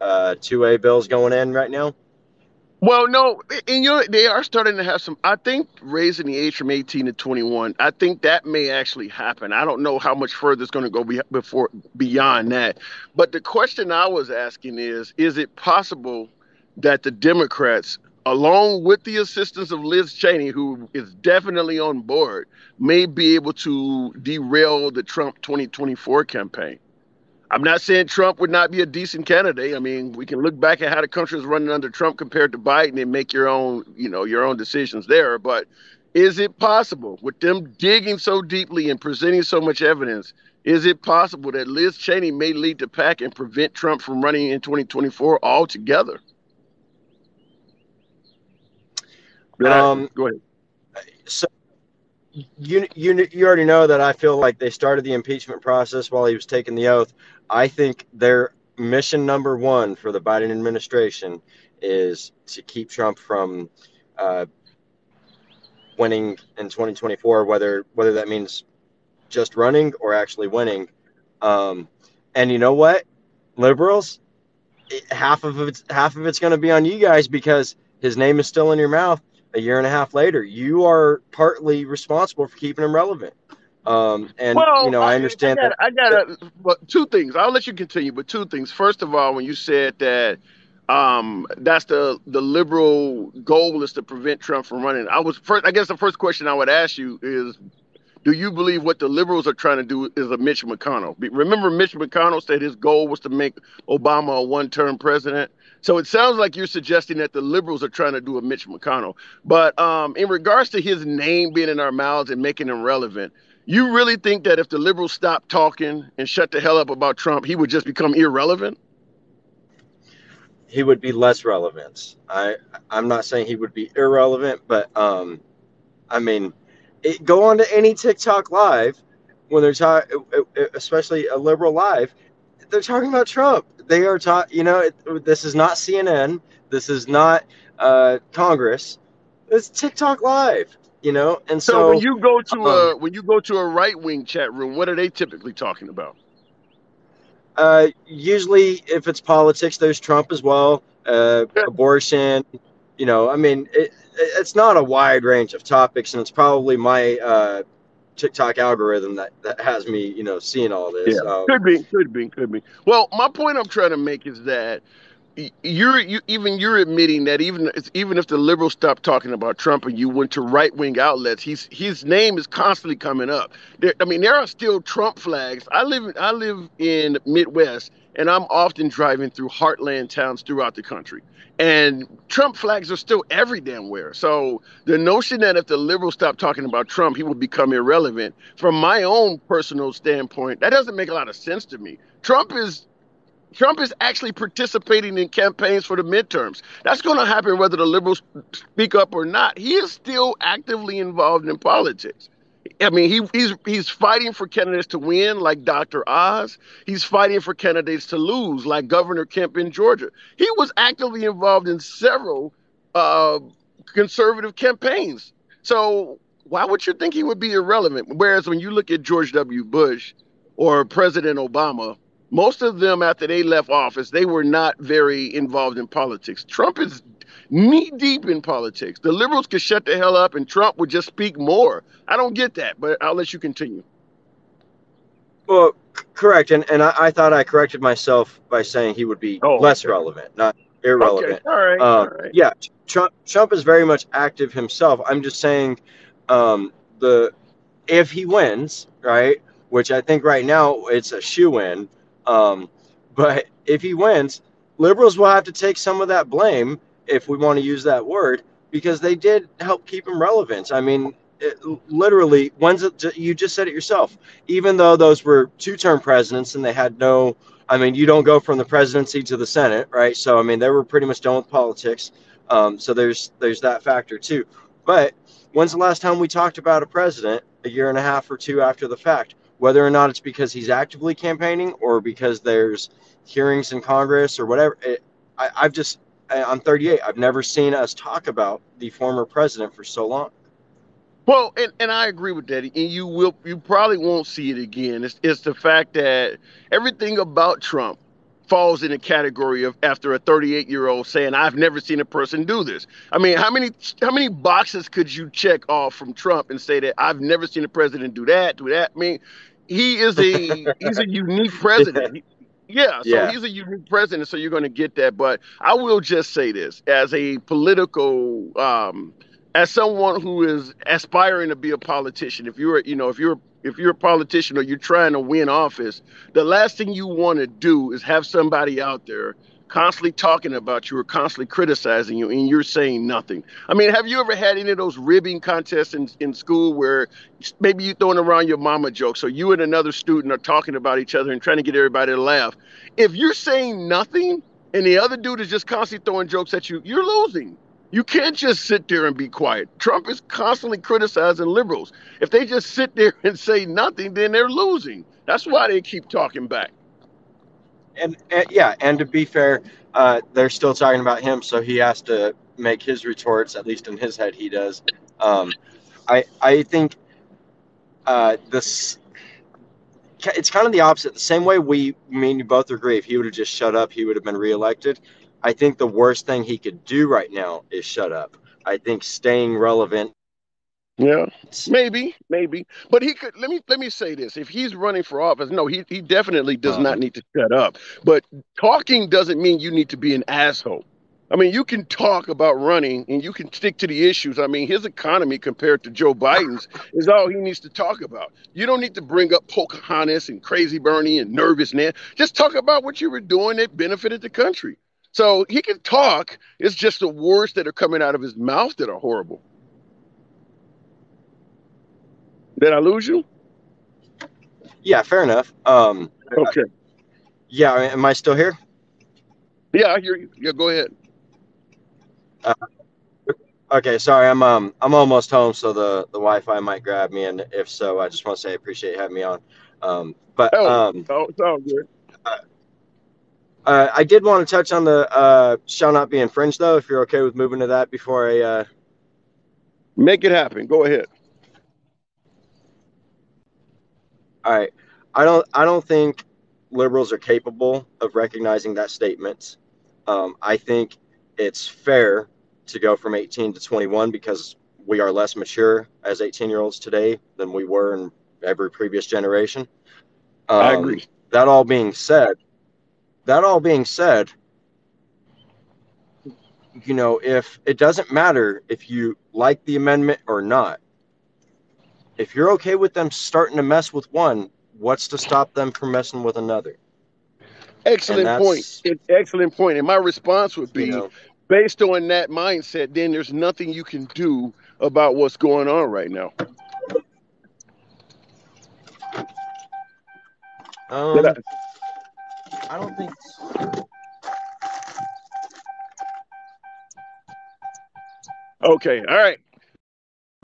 Speaker 4: 2A bills going in right now.
Speaker 1: Well, no, and they are starting to have some. I think raising the age from 18 to 21. I think that may actually happen. I don't know how much further it's going to go beyond that. But the question I was asking is it possible that the Democrats, along with the assistance of Liz Cheney, who is definitely on board, may be able to derail the Trump 2024 campaign? I'm not saying Trump would not be a decent candidate. I mean, we can look back at how the country was running under Trump compared to Biden and make your own decisions there. But is it possible, with them digging so deeply and presenting so much evidence, is it possible that Liz Cheney may lead the pack and prevent Trump from running in 2024 altogether? Go ahead.
Speaker 4: So you already know that I feel like they started the impeachment process while he was taking the oath. I think their mission number one for the Biden administration is to keep Trump from winning in 2024, whether that means just running or actually winning. And you know what, liberals, half of it's going to be on you guys because his name is still in your mouth a year and a half later. You are partly responsible for keeping him relevant. I understand
Speaker 1: I got two things. I'll let you continue, but two things. First of all, when you said that that's the liberal goal is to prevent Trump from running, I guess the first question I would ask you is, do you believe what the liberals are trying to do is a Mitch McConnell? Remember, Mitch McConnell said his goal was to make Obama a one-term president. So it sounds like you're suggesting that the liberals are trying to do a Mitch McConnell. But in regards to his name being in our mouths and making him relevant, you really think that if the liberals stopped talking and shut the hell up about Trump, he would just become irrelevant?
Speaker 4: He would be less relevant. I'm not saying he would be irrelevant, but I mean, go on to any TikTok live when they're talking, especially a liberal live, they're talking about Trump. They are talking, this is not CNN. This is not Congress. It's TikTok live, and
Speaker 1: so when you go to a right-wing chat room, what are they typically talking about?
Speaker 4: Usually if it's politics, there's Trump as well, abortion, it's not a wide range of topics, and it's probably my TikTok algorithm that has me, seeing all this.
Speaker 1: Yeah, could be. Well, my point I'm trying to make is that you're admitting that even if the liberals stopped talking about Trump and you went to right-wing outlets, his name is constantly coming up. There are still Trump flags. I live in Midwest, and I'm often driving through heartland towns throughout the country, and Trump flags are still every damn where. So the notion that if the liberals stop talking about Trump, he will become irrelevant, from my own personal standpoint, that doesn't make a lot of sense to me. Trump is actually participating in campaigns for the midterms. That's going to happen whether the liberals speak up or not. He is still actively involved in politics. I mean, he's fighting for candidates to win, like Dr. Oz. He's fighting for candidates to lose, like Governor Kemp in Georgia. He was actively involved in several conservative campaigns. So why would you think he would be irrelevant? Whereas when you look at George W. Bush or President Obama, most of them, after they left office, they were not very involved in politics. Trump is knee-deep in politics. The liberals could shut the hell up and Trump would just speak more. I don't get that, but I'll let you continue.
Speaker 4: Well, correct. And I thought I corrected myself by saying he would be less relevant, not irrelevant.
Speaker 1: Okay. All right.
Speaker 4: Yeah, Trump is very much active himself. I'm just saying if he wins, right, which I think right now it's a shoo-in, but if he wins, liberals will have to take some of that blame, if we want to use that word, because they did help keep him relevant. I mean, literally, you just said it yourself. Even though those were two-term presidents and they had no, I mean, you don't go from the presidency to the Senate, right? So, I mean, they were pretty much done with politics. So there's that factor too. But when's the last time we talked about a president a year and a half or two after the fact? Whether or not it's because he's actively campaigning or because there's hearings in Congress or whatever. I'm 38. I've never seen us talk about the former president for so long.
Speaker 1: Well, and I agree with that. And you probably won't see it again. It's the fact that everything about Trump falls in the category of after a 38-year-old saying, I've never seen a person do this. I mean, how many boxes could you check off from Trump and say that I've never seen a president do that, do that? I mean, he's a unique president. Yeah, so
Speaker 4: Yeah.
Speaker 1: he's a unique president, so you're going to get that. But I will just say this as a political as someone who is aspiring to be a politician, if you're a politician or you're trying to win office, the last thing you want to do is have somebody out there constantly talking about you or constantly criticizing you and you're saying nothing. I mean, have you ever had any of those ribbing contests in school where maybe you throwing around your mama jokes or you and another student are talking about each other and trying to get everybody to laugh? If you're saying nothing and the other dude is just constantly throwing jokes at you, you're losing. You can't just sit there and be quiet. Trump is constantly criticizing liberals. If they just sit there and say nothing, then they're losing. That's why they keep talking back.
Speaker 4: And yeah, and to be fair, they're still talking about him, so he has to make his retorts. At least in his head, he does. Um, I think this it's kind of the opposite. The same way me and you both agree, if he would have just shut up, he would have been reelected. I think the worst thing he could do right now is shut up. I think staying relevant.
Speaker 1: Yeah, maybe, but he could. Let me say this: if he's running for office, no, he definitely does not
Speaker 4: Um,
Speaker 1: need to shut up. But talking doesn't mean you need to be an asshole. I mean, you can talk about running and you can stick to the issues. I mean, his economy compared to Joe Biden's is all he needs to talk about. You don't need to bring up Pocahontas and Crazy Bernie and Nervous Ned. Just talk about what you were doing that benefited the country. So he can talk. It's just the words that are coming out of his mouth that are horrible. Did I lose you?
Speaker 4: yeah, fair enough.
Speaker 1: Okay.
Speaker 4: Yeah, am I still here?
Speaker 1: Yeah, I hear you. Yeah, go ahead.
Speaker 4: Uh, okay, sorry, I'm almost home, so the Wi-Fi might grab me, and if so, I just want to say I appreciate you having me on. But
Speaker 1: Oh, oh, it's all good.
Speaker 4: uh, I did want to touch on the shall not be infringed, though. If you're okay with moving to that before I
Speaker 1: Make it happen. Go ahead.
Speaker 4: all right, I don't think liberals are capable of recognizing that statement. I think it's fair to go from 18 to 21 because we are less mature as 18-year-olds today than we were in every previous generation.
Speaker 1: I
Speaker 4: Um,
Speaker 1: agree.
Speaker 4: that all being said, that all being said, if it doesn't matter if you like the amendment or not, if you're okay with them starting to mess with one, what's to stop them from messing with another? And
Speaker 1: Excellent point.
Speaker 4: that's,
Speaker 1: Excellent point. And my response would
Speaker 4: you
Speaker 1: be
Speaker 4: know,
Speaker 1: based on that mindset, then there's nothing you can do about what's going on right now. Did I-
Speaker 4: um, I don't think.
Speaker 1: Okay. All right.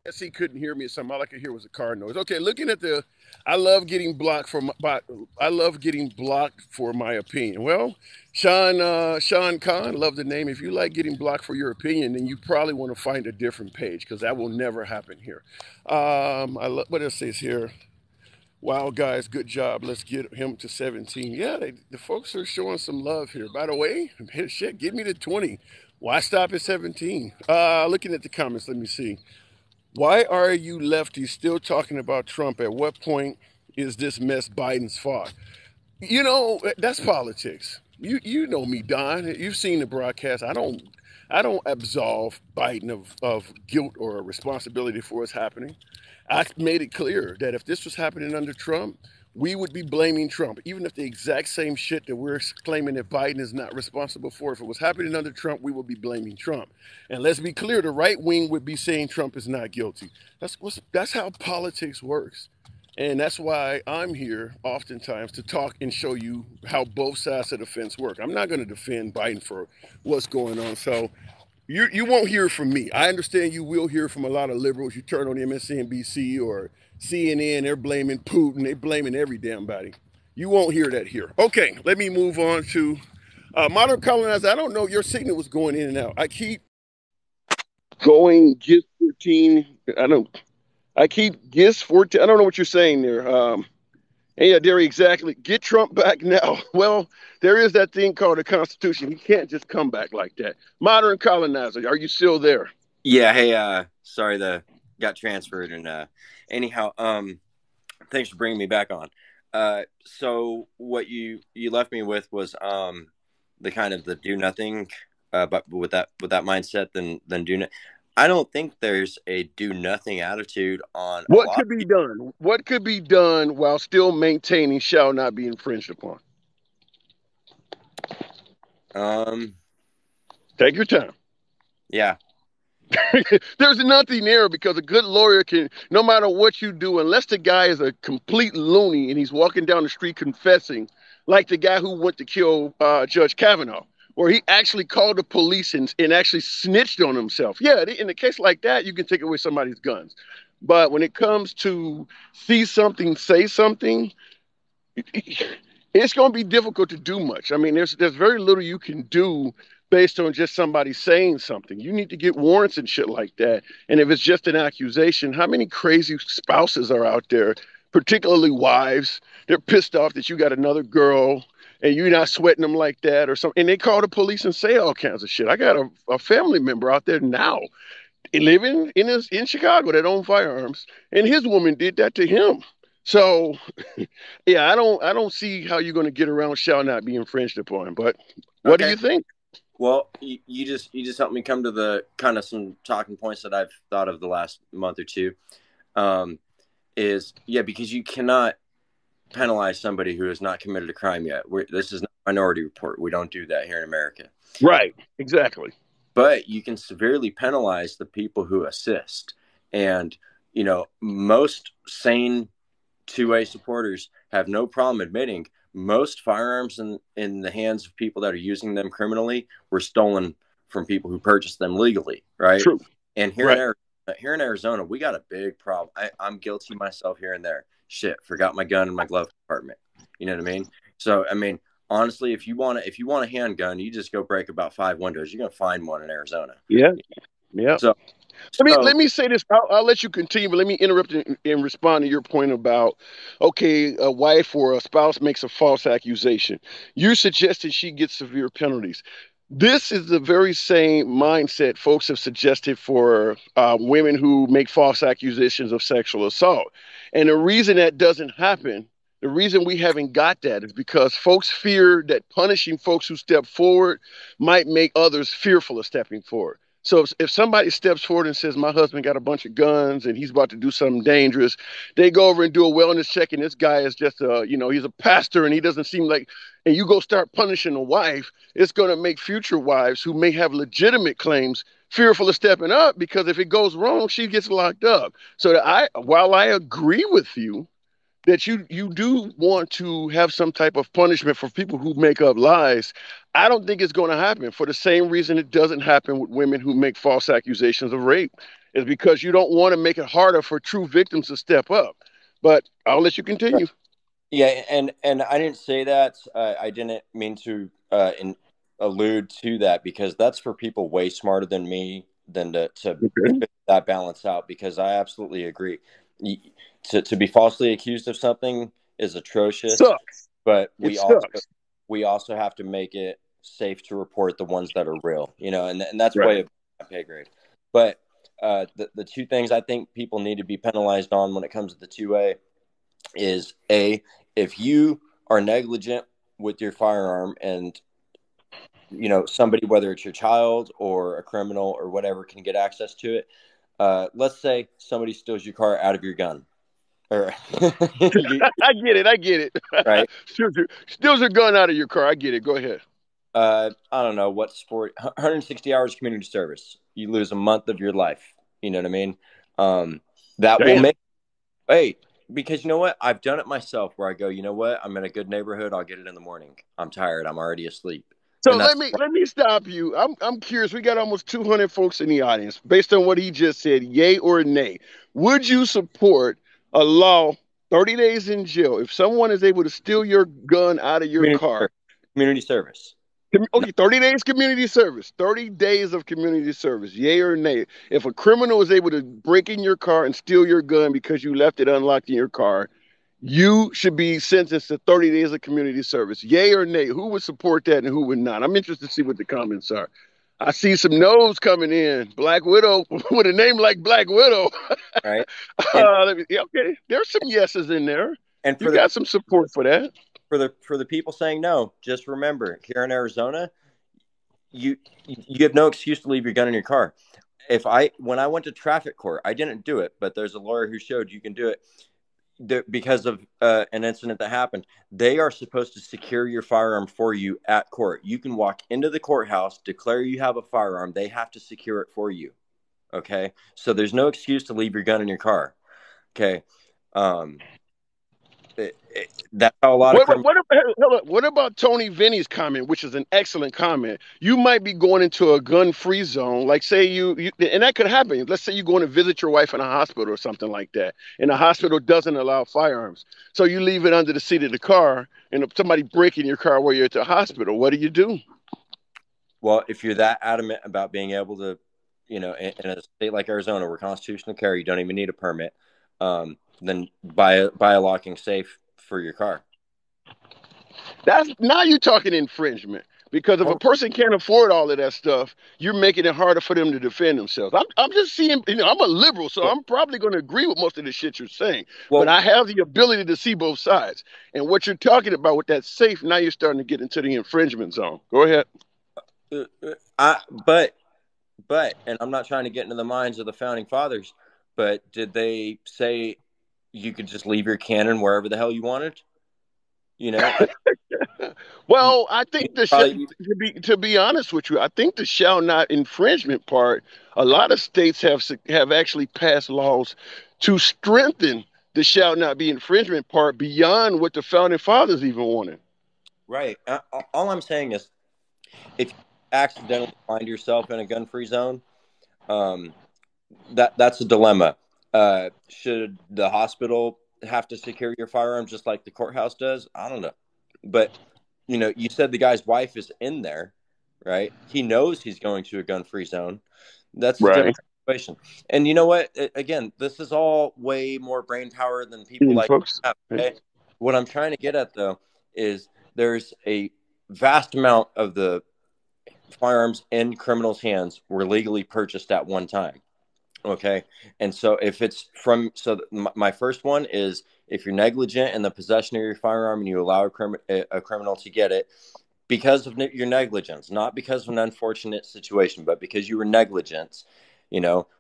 Speaker 1: Yes, he couldn't hear me or something. All I could hear was a car noise. Okay, looking at I love getting blocked for I love getting blocked for my opinion. Well, Sean Khan, love the name. If you like getting blocked for your opinion, then you probably want to find a different page because that will never happen here. What else says here? Wow, guys, good job. Let's get him to 17. Yeah, the folks are showing some love here. By the way, shit, give me the 20. Why stop at 17? Looking at the comments, let me see. Why are you lefties still talking about Trump? At what point is this mess Biden's fault? That's politics. You know me, Don. You've seen the broadcast. I don't absolve Biden of guilt or responsibility for what's happening. I made it clear that if this was happening under Trump, we would be blaming Trump, even if the exact same shit that we're claiming that Biden is not responsible for, if it was happening under Trump, we would be blaming Trump. And let's be clear, the right wing would be saying Trump is not guilty. That's how politics works. And that's why I'm here oftentimes to talk and show you how both sides of the fence work. I'm not going to defend Biden for what's going on. So you won't hear from me. I understand you will hear from a lot of liberals. You turn on MSNBC or CNN, they're blaming Putin. They're blaming every damn body. You won't hear that here. Okay, let me move on to modern colonizer. I don't know. Your signal was going in and out. I keep going GIS 14. I keep GIS 14. I don't know what you're saying there. Yeah, Derry, exactly. Get Trump back now. Well, there is that thing called the Constitution. He can't just come back like that. Modern colonizer, are you still there?
Speaker 5: Yeah. Hey, sorry, got transferred, and anyhow, thanks for bringing me back on. So what you left me with was the kind of the do nothing, but with that mindset, then do nothing. I don't think there's a do nothing attitude on
Speaker 1: what could be done. What could be done while still maintaining shall not be infringed upon? Take your time.
Speaker 5: Yeah.
Speaker 1: There's nothing there because a good lawyer can, no matter what you do, unless the guy is a complete loony and he's walking down the street confessing, like the guy who went to kill Judge Kavanaugh, where he actually called the police and actually snitched on himself. Yeah, in a case like that, you can take away somebody's guns. But when it comes to see something, say something, it's going to be difficult to do much. I mean, there's very little you can do based on just somebody saying something. You need to get warrants and shit like that. And if it's just an accusation, how many crazy spouses are out there, particularly wives? They're pissed off that you got another girl and you're not sweating them like that or something. And they call the police and say all kinds of shit. I got a family member out there now living in Chicago that own firearms, and his woman did that to him. So, yeah, I don't see how you're going to get around shall not be infringed upon. But what do you think?
Speaker 5: Well, you just helped me come to the kind of some talking points that I've thought of the last month or two. Because you cannot penalize somebody who has not committed a crime yet. This is not a Minority Report. We don't do that here in America.
Speaker 1: Right. Exactly.
Speaker 5: But you can severely penalize the people who assist. And, most sane two-way supporters have no problem admitting most firearms in the hands of people that are using them criminally were stolen from people who purchased them legally, right?
Speaker 1: True.
Speaker 5: And here in Arizona, we got a big problem. I'm guilty myself here and there. Shit, forgot my gun in my glove compartment. You know what I mean? So, I mean, honestly, if you want a handgun, you just go break about 5 windows. You're gonna find one in Arizona.
Speaker 1: Yeah. Yeah.
Speaker 5: So
Speaker 1: let me say this. I'll let you continue, but let me interrupt and respond to your point about, okay, a wife or a spouse makes a false accusation. You're suggesting she gets severe penalties. This is the very same mindset folks have suggested for women who make false accusations of sexual assault. And the reason that doesn't happen, the reason we haven't got that is because folks fear that punishing folks who step forward might make others fearful of stepping forward. So if somebody steps forward and says, my husband got a bunch of guns and he's about to do something dangerous, they go over and do a wellness check, and this guy is just he's a pastor and he doesn't seem like, and you go start punishing a wife, it's going to make future wives who may have legitimate claims fearful of stepping up, because if it goes wrong, she gets locked up. So while I agree with you that you do want to have some type of punishment for people who make up lies, I don't think it's going to happen for the same reason it doesn't happen with women who make false accusations of rape, is because you don't want to make it harder for true victims to step up. But I'll let you continue.
Speaker 5: Yeah, and I didn't say that. I didn't mean to allude to that, because that's for people way smarter than me than to figure that balance out, because I absolutely agree. To be falsely accused of something is atrocious.
Speaker 1: Sucks.
Speaker 5: But we also have to make it safe to report the ones that are real, and that's way above my pay grade. But the two things I think people need to be penalized on when it comes to the 2A is, A, if you are negligent with your firearm and somebody, whether it's your child or a criminal or whatever, can get access to it. Let's say somebody steals your car out of your gun. Or
Speaker 1: I get it. I get it.
Speaker 5: right?
Speaker 1: Steals a gun out of your car. I get it. Go ahead.
Speaker 5: I don't know what sport. 160 hours community service. You lose a month of your life. You know what I mean? That will
Speaker 1: Damn.
Speaker 5: make. Hey, because you know what? I've done it myself. Where I go, you know what? I'm in a good neighborhood. I'll get it in the morning. I'm tired. I'm already asleep.
Speaker 1: So
Speaker 5: And that's
Speaker 1: let me stop you. I'm curious. We got almost 200 folks in the audience. Based on what he just said, yay or nay, would you support a law 30 days in jail if someone is able to steal your gun out of your
Speaker 5: community
Speaker 1: car?
Speaker 5: service. Community service. No.
Speaker 1: Okay, 30 days community service. 30 days of community service. Yay or nay? If a criminal is able to break in your car and steal your gun because you left it unlocked in your car, you should be sentenced to 30 days of community service. Yay or nay? Who would support that and who would not? I'm interested to see what the comments are. I see some no's coming in. Black Widow with a name like Black Widow.
Speaker 5: Right. And
Speaker 1: Okay, there's some yeses in there.
Speaker 5: and
Speaker 1: You
Speaker 5: for the
Speaker 1: got some support for that.
Speaker 5: for the people saying no, just remember, here in Arizona, you have no excuse to leave your gun in your car. When I went to traffic court, I didn't do it, but there's a lawyer who showed you can do it because of an incident that happened. They are supposed to secure your firearm for you at court. You can walk into the courthouse, declare you have a firearm. They have to secure it for you. Okay, so there's no excuse to leave your gun in your car. Okay, that's how a lot of criminals.
Speaker 1: What about Tony Vinny's comment, which is an excellent comment? You might be going into a gun-free zone, like say and that could happen. Let's say you're going to visit your wife in a hospital or something like that, and the hospital doesn't allow firearms. So you leave it under the seat of the car, and if somebody breaking your car while you're at the hospital, what do?
Speaker 5: Well, if you're that adamant about being able to, in a state like Arizona where constitutional carry, you don't even need a permit, then buy a locking safe for your car.
Speaker 1: That's now you're talking infringement. Because if a person can't afford all of that stuff, you're making it harder for them to defend themselves. I'm just seeing, I'm a liberal, so I'm probably going to agree with most of the shit you're saying. But I have the ability to see both sides. And what you're talking about with that safe, now you're starting to get into the infringement zone. Go ahead.
Speaker 5: But, and I'm not trying to get into the minds of the founding fathers, but did they say you could just leave your cannon wherever the hell you wanted?
Speaker 1: Well, I think to be honest with you, I think the shall not infringement part, a lot of states have actually passed laws to strengthen the shall not be infringement part beyond what the founding fathers even wanted.
Speaker 5: Right. All I'm saying is, if you accidentally find yourself in a gun-free zone, that's a dilemma. Should the hospital have to secure your firearm just like the courthouse does? I don't know. But, you said the guy's wife is in there, right? He knows he's going to a gun-free zone. That's a different situation. And you know what? Again, this is all way more brain power than people like
Speaker 1: folks.
Speaker 5: Okay? What I'm trying to get at, though, is there's a vast amount of the firearms in criminals' hands were legally purchased at one time. Okay. And so if it's my first one is if you're negligent in the possession of your firearm and you allow a criminal to get it because of your negligence, not because of an unfortunate situation, but because you were negligent,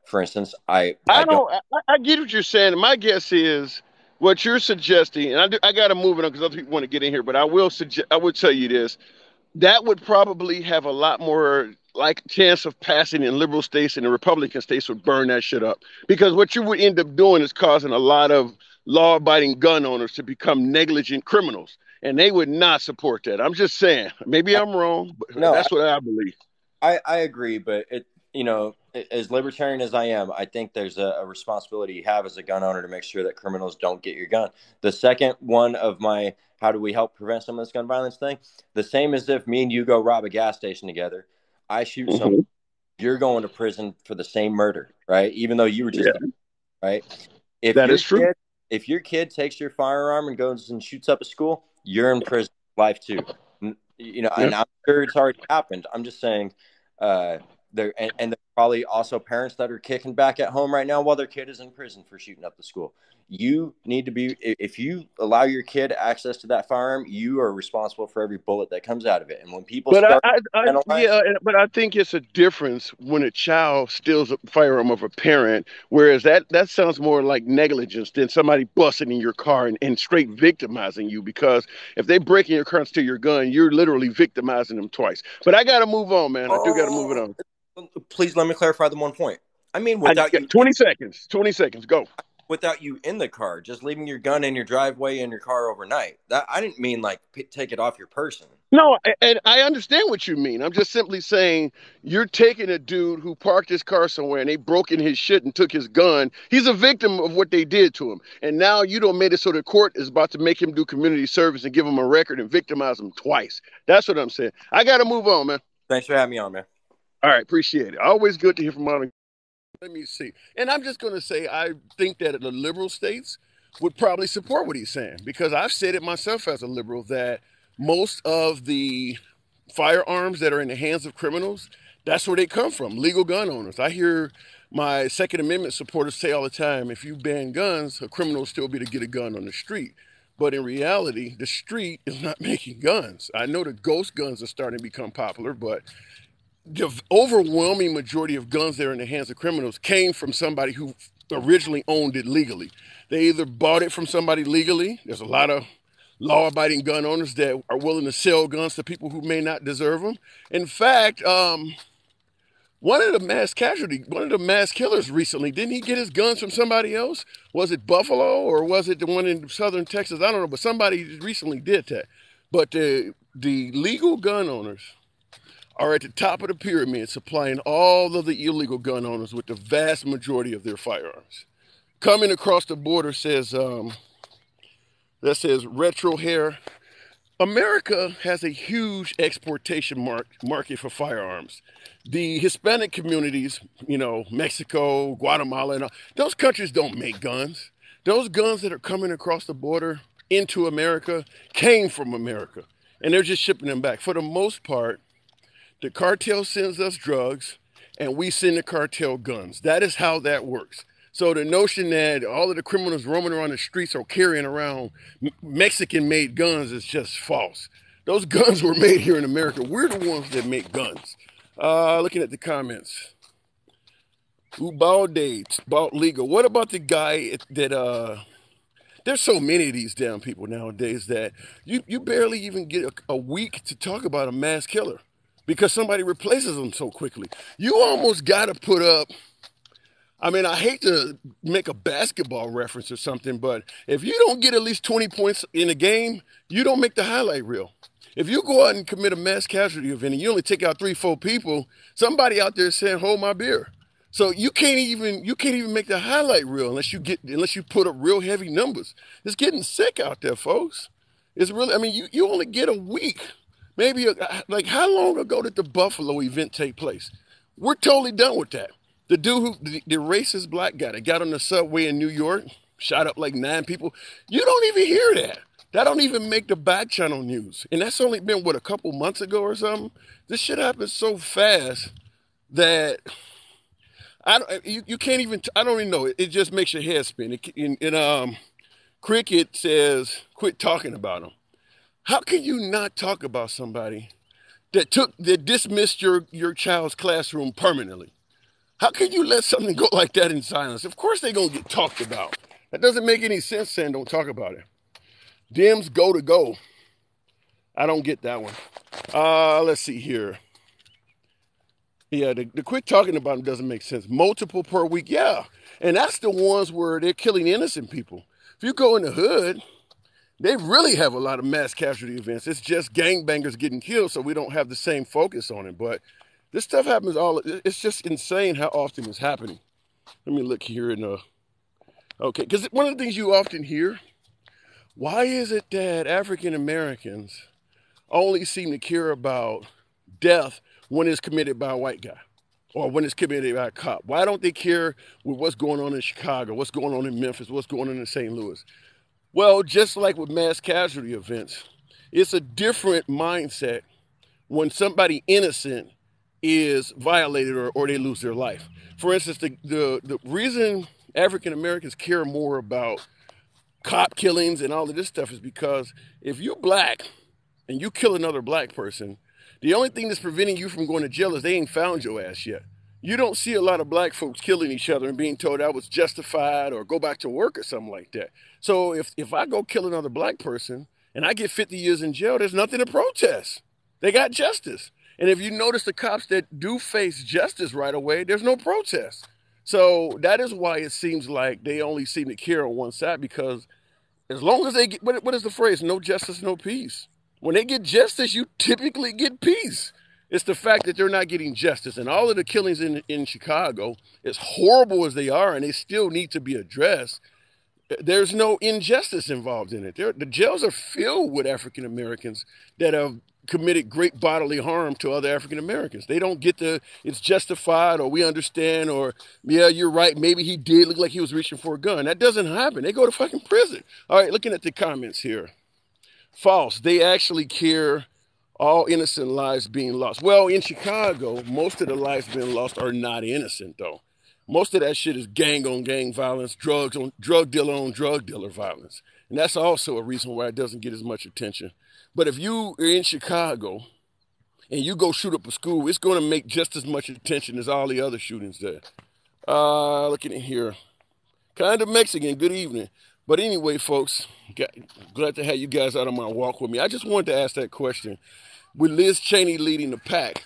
Speaker 5: for instance, I
Speaker 1: get what you're saying. My guess is what you're suggesting, and I got to move it on because other people want to get in here, but I would tell you this. That would probably have a lot more chance of passing in liberal states, and the Republican states would burn that shit up. Because what you would end up doing is causing a lot of law-abiding gun owners to become negligent criminals, and they would not support that. I'm just saying. Maybe I'm wrong, but that's what I believe.
Speaker 5: I agree, but as libertarian as I am, I think there's a responsibility you have as a gun owner to make sure that criminals don't get your gun. The second one of my how do we help prevent some of this gun violence thing, the same as if me and you go rob a gas station together. I shoot someone, you're going to prison for the same murder, right? Even though you were just there, right?
Speaker 1: That is true.
Speaker 5: If your kid takes your firearm and goes and shoots up a school, you're in prison for life too. And I'm sure it's already happened. I'm just saying, there are probably also parents that are kicking back at home right now while their kid is in prison for shooting up the school. You need to be, if you allow your kid access to that firearm, you are responsible for every bullet that comes out of it. And when people
Speaker 1: But
Speaker 5: start
Speaker 1: yeah, but I think it's a difference when a child steals a firearm of a parent, whereas that sounds more like negligence than somebody busting in your car and straight victimizing you. Because if they break in your car and steal your gun, you're literally victimizing them twice. But I got to move on, man. I do got to move it on.
Speaker 5: Please let me clarify the one point. I mean,
Speaker 1: 20 seconds, go.
Speaker 5: Without you in the car, just leaving your gun in your driveway in your car overnight. That I didn't mean like take it off your person.
Speaker 1: No, and I understand what you mean. I'm just simply saying you're taking a dude who parked his car somewhere and they broke in his shit and took his gun. He's a victim of what they did to him. And now you don't made it so the court is about to make him do community service and give him a record and victimize him twice. That's what I'm saying. I got to move on, man.
Speaker 5: Thanks for having me on, man.
Speaker 1: All right, appreciate it. Always good to hear from Monica. Let me see. And I'm just going to say I think that the liberal states would probably support what he's saying, because I've said it myself as a liberal that most of the firearms that are in the hands of criminals, that's where they come from, legal gun owners. I hear my Second Amendment supporters say all the time, if you ban guns, a criminal will still be able to get a gun on the street. But in reality, the street is not making guns. I know the ghost guns are starting to become popular, but the overwhelming majority of guns that are in the hands of criminals came from somebody who originally owned it legally. They either bought it from somebody legally. There's a lot of law-abiding gun owners that are willing to sell guns to people who may not deserve them. In fact, one of the mass killers recently, didn't he get his guns from somebody else? Was it Buffalo or was it the one in southern Texas? I don't know, but somebody recently did that. But the legal gun owners are at the top of the pyramid, supplying all of the illegal gun owners with the vast majority of their firearms. Coming across the border says, that says retro hair. America has a huge exportation market for firearms. The Hispanic communities, Mexico, Guatemala, and all, those countries don't make guns. Those guns that are coming across the border into America came from America, and they're just shipping them back. For the most part, the cartel sends us drugs, and we send the cartel guns. That is how that works. So the notion that all of the criminals roaming around the streets are carrying around Mexican-made guns is just false. Those guns were made here in America. We're the ones that make guns. Looking at the comments. Ubalde, about legal. What about the guy that, there's so many of these damn people nowadays that you barely even get a week to talk about a mass killer, because somebody replaces them so quickly. You almost got to put up, I mean, I hate to make a basketball reference or something, but if you don't get at least 20 points in a game, you don't make the highlight reel. If you go out and commit a mass casualty event and you only take out 3-4 people, somebody out there is saying, hold my beer. So you can't even make the highlight reel unless you put up real heavy numbers. It's getting sick out there, folks. It's really, I mean, you only get a week. Maybe, like, how long ago did the Buffalo event take place? We're totally done with that. The dude the racist black guy that got on the subway in New York, shot up like 9 people. You don't even hear that. That don't even make the back channel news. And that's only been, a couple months ago or something? This shit happens so fast that you can't even, I don't even know. It just makes your head spin. Cricket says, quit talking about them. How can you not talk about somebody that dismissed your child's classroom permanently? How can you let something go like that in silence? Of course they're going to get talked about. That doesn't make any sense saying don't talk about it. Dems go to go. I don't get that one. Let's see here. Yeah, the quit talking about them doesn't make sense. Multiple per week, yeah. And that's the ones where they're killing innocent people. If you go in the hood, they really have a lot of mass casualty events. It's just gangbangers getting killed, so we don't have the same focus on it. But this stuff happens it's just insane how often it's happening. Let me look here okay, because one of the things you often hear, why is it that African Americans only seem to care about death when it's committed by a white guy or when it's committed by a cop? Why don't they care with what's going on in Chicago, what's going on in Memphis, what's going on in St. Louis? Well, just like with mass casualty events, it's a different mindset when somebody innocent is violated or they lose their life. For instance, the reason African Americans care more about cop killings and all of this stuff is because if you're black and you kill another black person, the only thing that's preventing you from going to jail is they ain't found your ass yet. You don't see a lot of black folks killing each other and being told that was justified or go back to work or something like that. So if I go kill another black person and I get 50 years in jail, there's nothing to protest. They got justice. And if you notice the cops that do face justice right away, there's no protest. So that is why it seems like they only seem to care on one side, because as long as they get, what is the phrase? No justice, no peace. When they get justice, you typically get peace. It's the fact that they're not getting justice. And all of the killings in Chicago, as horrible as they are, and they still need to be addressed, there's no injustice involved in it. The jails are filled with African Americans that have committed great bodily harm to other African Americans. They don't get it's justified, or we understand, or yeah, you're right, maybe he did look like he was reaching for a gun. That doesn't happen. They go to fucking prison. All right, looking at the comments here. False. They actually care all innocent lives being lost. Well, in Chicago, most of the lives being lost are not innocent, though. Most of that shit is gang-on-gang violence, drug dealer-on-drug dealer violence. And that's also a reason why it doesn't get as much attention. But if you are in Chicago and you go shoot up a school, it's going to make just as much attention as all the other shootings there. Looking at here. Kind of Mexican. Good evening. But anyway, folks, glad to have you guys out on my walk with me. I just wanted to ask that question. With Liz Cheney leading the pack,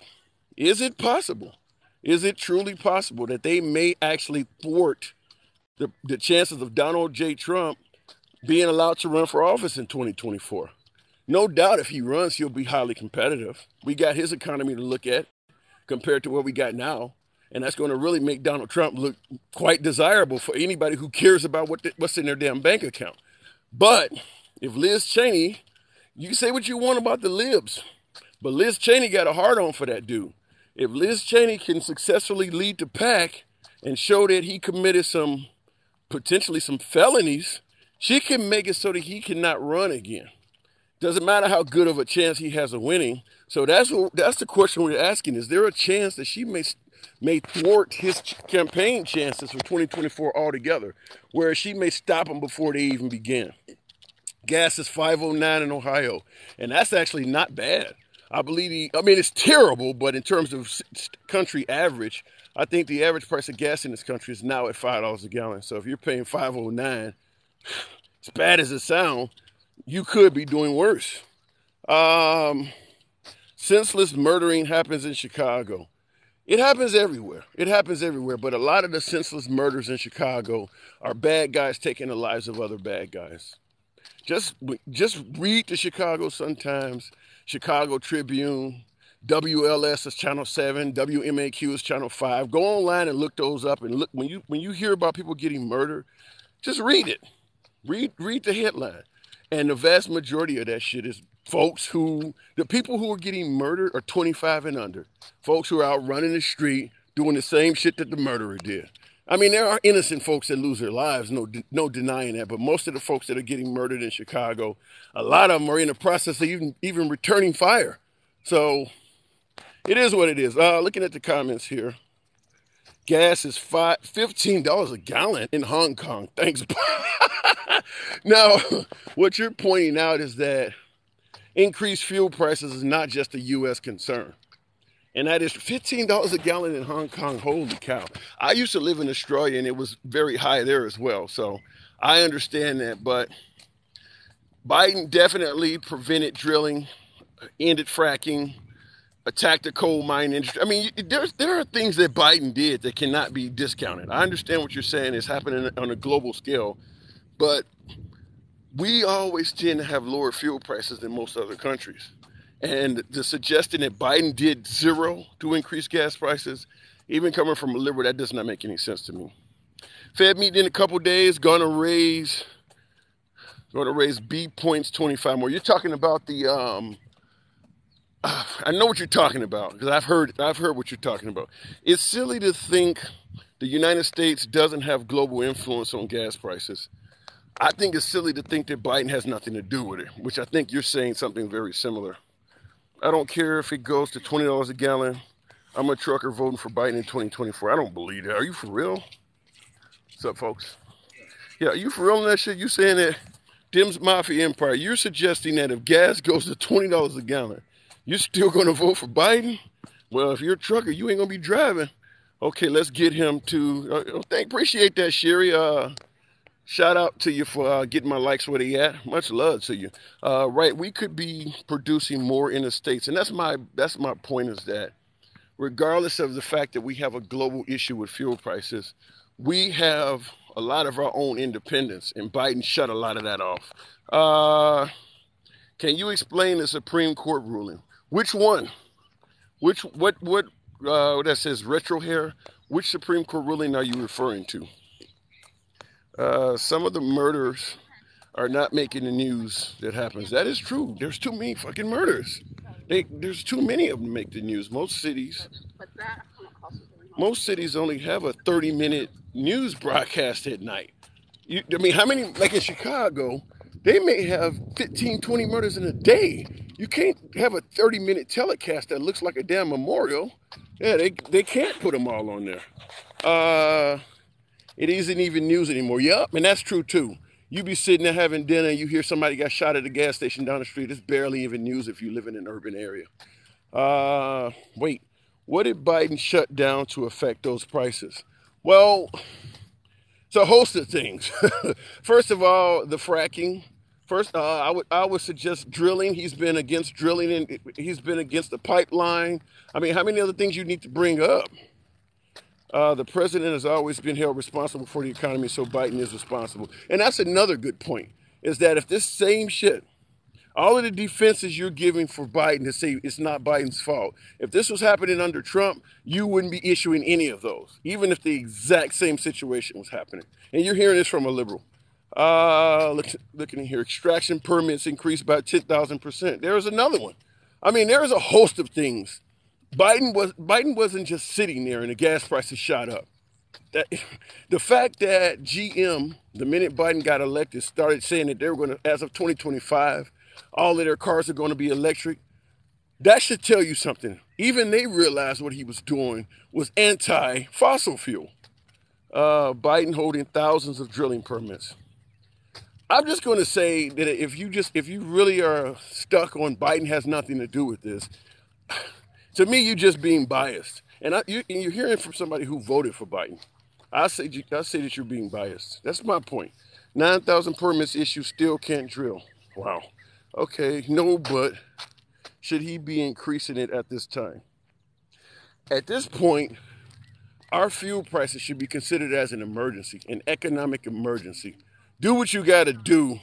Speaker 1: is it possible? Is it truly possible that they may actually thwart the chances of Donald J. Trump being allowed to run for office in 2024? No doubt if he runs, he'll be highly competitive. We got his economy to look at compared to what we got now. And that's going to really make Donald Trump look quite desirable for anybody who cares about what's in their damn bank account. But if Liz Cheney, you can say what you want about the libs, but Liz Cheney got a hard on for that dude. If Liz Cheney can successfully lead the pack and show that he committed potentially some felonies, she can make it so that he cannot run again. Doesn't matter how good of a chance he has of winning. So that's the question we're asking. Is there a chance that she may thwart his campaign chances for 2024 altogether, where she may stop him before they even begin? Gas is $5.09 in Ohio, and that's actually not bad. I believe it's terrible, but in terms of country average, I think the average price of gas in this country is now at $5 a gallon. So if you're paying $5.09, as bad as it sounds, you could be doing worse. Senseless murdering happens in Chicago. It happens everywhere. It happens everywhere. But a lot of the senseless murders in Chicago are bad guys taking the lives of other bad guys. Just read the Chicago Sun-Times, Chicago Tribune, WLS is Channel 7, WMAQ is Channel 5. Go online and look those up. And look, when you hear about people getting murdered, just read it. Read the headline. And the vast majority of that shit is the people who are getting murdered are 25 and under. Folks who are out running the street doing the same shit that the murderer did. I mean, there are innocent folks that lose their lives, no denying that. But most of the folks that are getting murdered in Chicago, a lot of them are in the process of even returning fire. So it is what it is. Looking at the comments here. Gas is $15 a gallon in Hong Kong. Thanks. Now, what you're pointing out is that increased fuel prices is not just a U.S. concern. And that is $15 a gallon in Hong Kong. Holy cow. I used to live in Australia, and it was very high there as well. So I understand that. But Biden definitely prevented drilling, ended fracking, attacked the coal mine industry. I mean, there are things that Biden did that cannot be discounted. I understand what you're saying is happening on a global scale. But we always tend to have lower fuel prices than most other countries. And the suggestion that Biden did zero to increase gas prices, even coming from a liberal, that does not make any sense to me. Fed meeting in a couple days, gonna raise B points 25 more. You're talking about the I know what you're talking about because I've heard what you're talking about. It's silly to think the United States doesn't have global influence on gas prices. I think it's silly to think that Biden has nothing to do with it, which I think you're saying something very similar. I don't care if it goes to $20 a gallon, I'm a trucker voting for Biden in 2024. I don't believe that. Are you for real? What's up, folks? Yeah, are you for real on that shit? You saying that Dems Mafia Empire, you're suggesting that if gas goes to $20 a gallon, you're still going to vote for Biden? Well, if you're a trucker, you ain't going to be driving. Okay, let's get him to, appreciate that, Sherry. Shout out to you for getting my likes where they at. Much love to you. Right, we could be producing more in the States. And that's my point, is that regardless of the fact that we have a global issue with fuel prices, we have a lot of our own independence, and Biden shut a lot of that off. Can you explain the Supreme Court ruling? Which one? What that says retro hair? Which Supreme Court ruling are you referring to? Some of the murders are not making the news that happens. That is true. There's too many fucking murders. There's too many of them to make the news. Most cities only have a 30-minute news broadcast at night. How many, like in Chicago, they may have 15, 20 murders in a day. You can't have a 30-minute telecast that looks like a damn memorial. Yeah, they can't put them all on there. It isn't even news anymore. Yep, and that's true too. You be sitting there having dinner and you hear somebody got shot at a gas station down the street. It's barely even news if you live in an urban area. Wait, what did Biden shut down to affect those prices? Well, it's a host of things. First of all, the fracking. First, I would suggest drilling. He's been against drilling, and he's been against the pipeline. I mean, how many other things you need to bring up? The president has always been held responsible for the economy, so Biden is responsible. And that's another good point, is that if this same shit, all of the defenses you're giving for Biden to say it's not Biden's fault, if this was happening under Trump, you wouldn't be issuing any of those, even if the exact same situation was happening. And you're hearing this from a liberal. Looking in here, extraction permits increased by 10,000%. There's another one. I mean, there is a host of things. Biden wasn't just sitting there and the gas prices shot up. The fact that GM, the minute Biden got elected, started saying that they were going to, as of 2025, all of their cars are going to be electric, that should tell you something. Even they realized what he was doing was anti-fossil fuel. Biden holding thousands of drilling permits. I'm just going to say that if you really are stuck on Biden has nothing to do with this, to me, you're just being biased. And you're hearing from somebody who voted for Biden. I say that you're being biased. That's my point. 9,000 permits issued, still can't drill. Wow. Okay, no, but should he be increasing it at this time? At this point, our fuel prices should be considered as an emergency, an economic emergency. Do what you got to do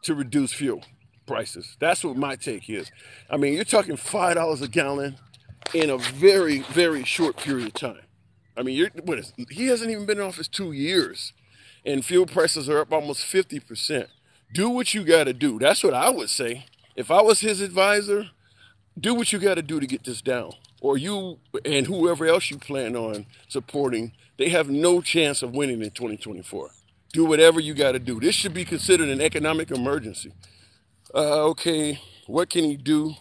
Speaker 1: to reduce fuel prices. That's what my take is. I mean, you're talking $5 a gallon in a very, very short period of time. I mean, he hasn't even been in office 2 years, and fuel prices are up almost 50%. Do what you got to do. That's what I would say. If I was his advisor, do what you got to do to get this down. Or you and whoever else you plan on supporting, they have no chance of winning in 2024. Do whatever you got to do. This should be considered an economic emergency. Okay, what can he do?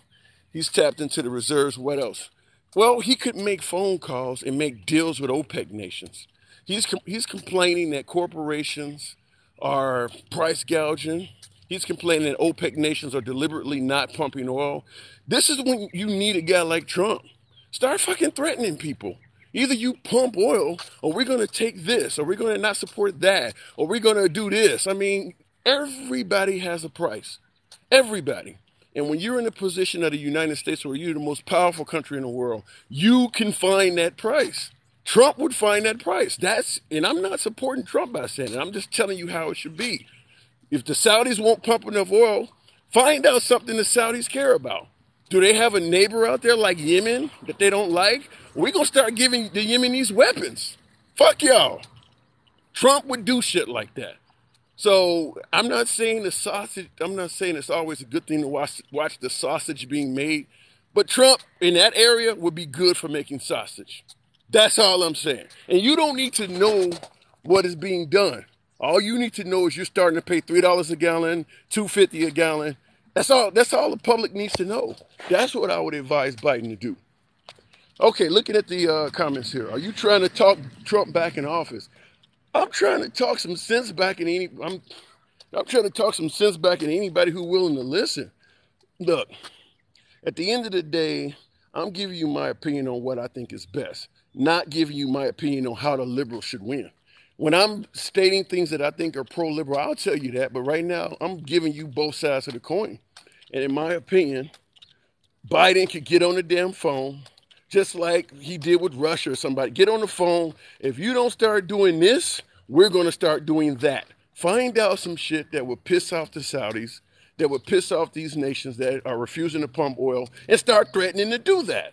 Speaker 1: He's tapped into the reserves. What else? Well, he could make phone calls and make deals with OPEC nations. He's complaining that corporations are price gouging. He's complaining that OPEC nations are deliberately not pumping oil. This is when you need a guy like Trump. Start fucking threatening people. Either you pump oil, or we're going to take this, or we're going to not support that, or we're going to do this. I mean, everybody has a price. Everybody. And when you're in the position of the United States, where you're the most powerful country in the world, you can find that price. Trump would find that price. And I'm not supporting Trump by saying it. I'm just telling you how it should be. If the Saudis won't pump enough oil, find out something the Saudis care about. Do they have a neighbor out there like Yemen that they don't like? We're going to start giving the Yemenis weapons. Fuck y'all. Trump would do shit like that. So I'm not saying it's always a good thing to watch the sausage being made. But Trump in that area would be good for making sausage. That's all I'm saying. And you don't need to know what is being done. All you need to know is you're starting to pay $3 a gallon, $2.50 a gallon. That's all the public needs to know. That's what I would advise Biden to do. Okay, looking at the comments here. Are you trying to talk Trump back in office? I'm trying to talk some sense back in I'm trying to talk some sense back in anybody who's willing to listen. Look, at the end of the day, I'm giving you my opinion on what I think is best, not giving you my opinion on how the liberals should win. When I'm stating things that I think are pro-liberal, I'll tell you that. But right now, I'm giving you both sides of the coin. And in my opinion, Biden could get on the damn phone, just like he did with Russia or somebody. Get on the phone. If you don't start doing this, we're going to start doing that. Find out some shit that will piss off the Saudis, that would piss off these nations that are refusing to pump oil, and start threatening to do that.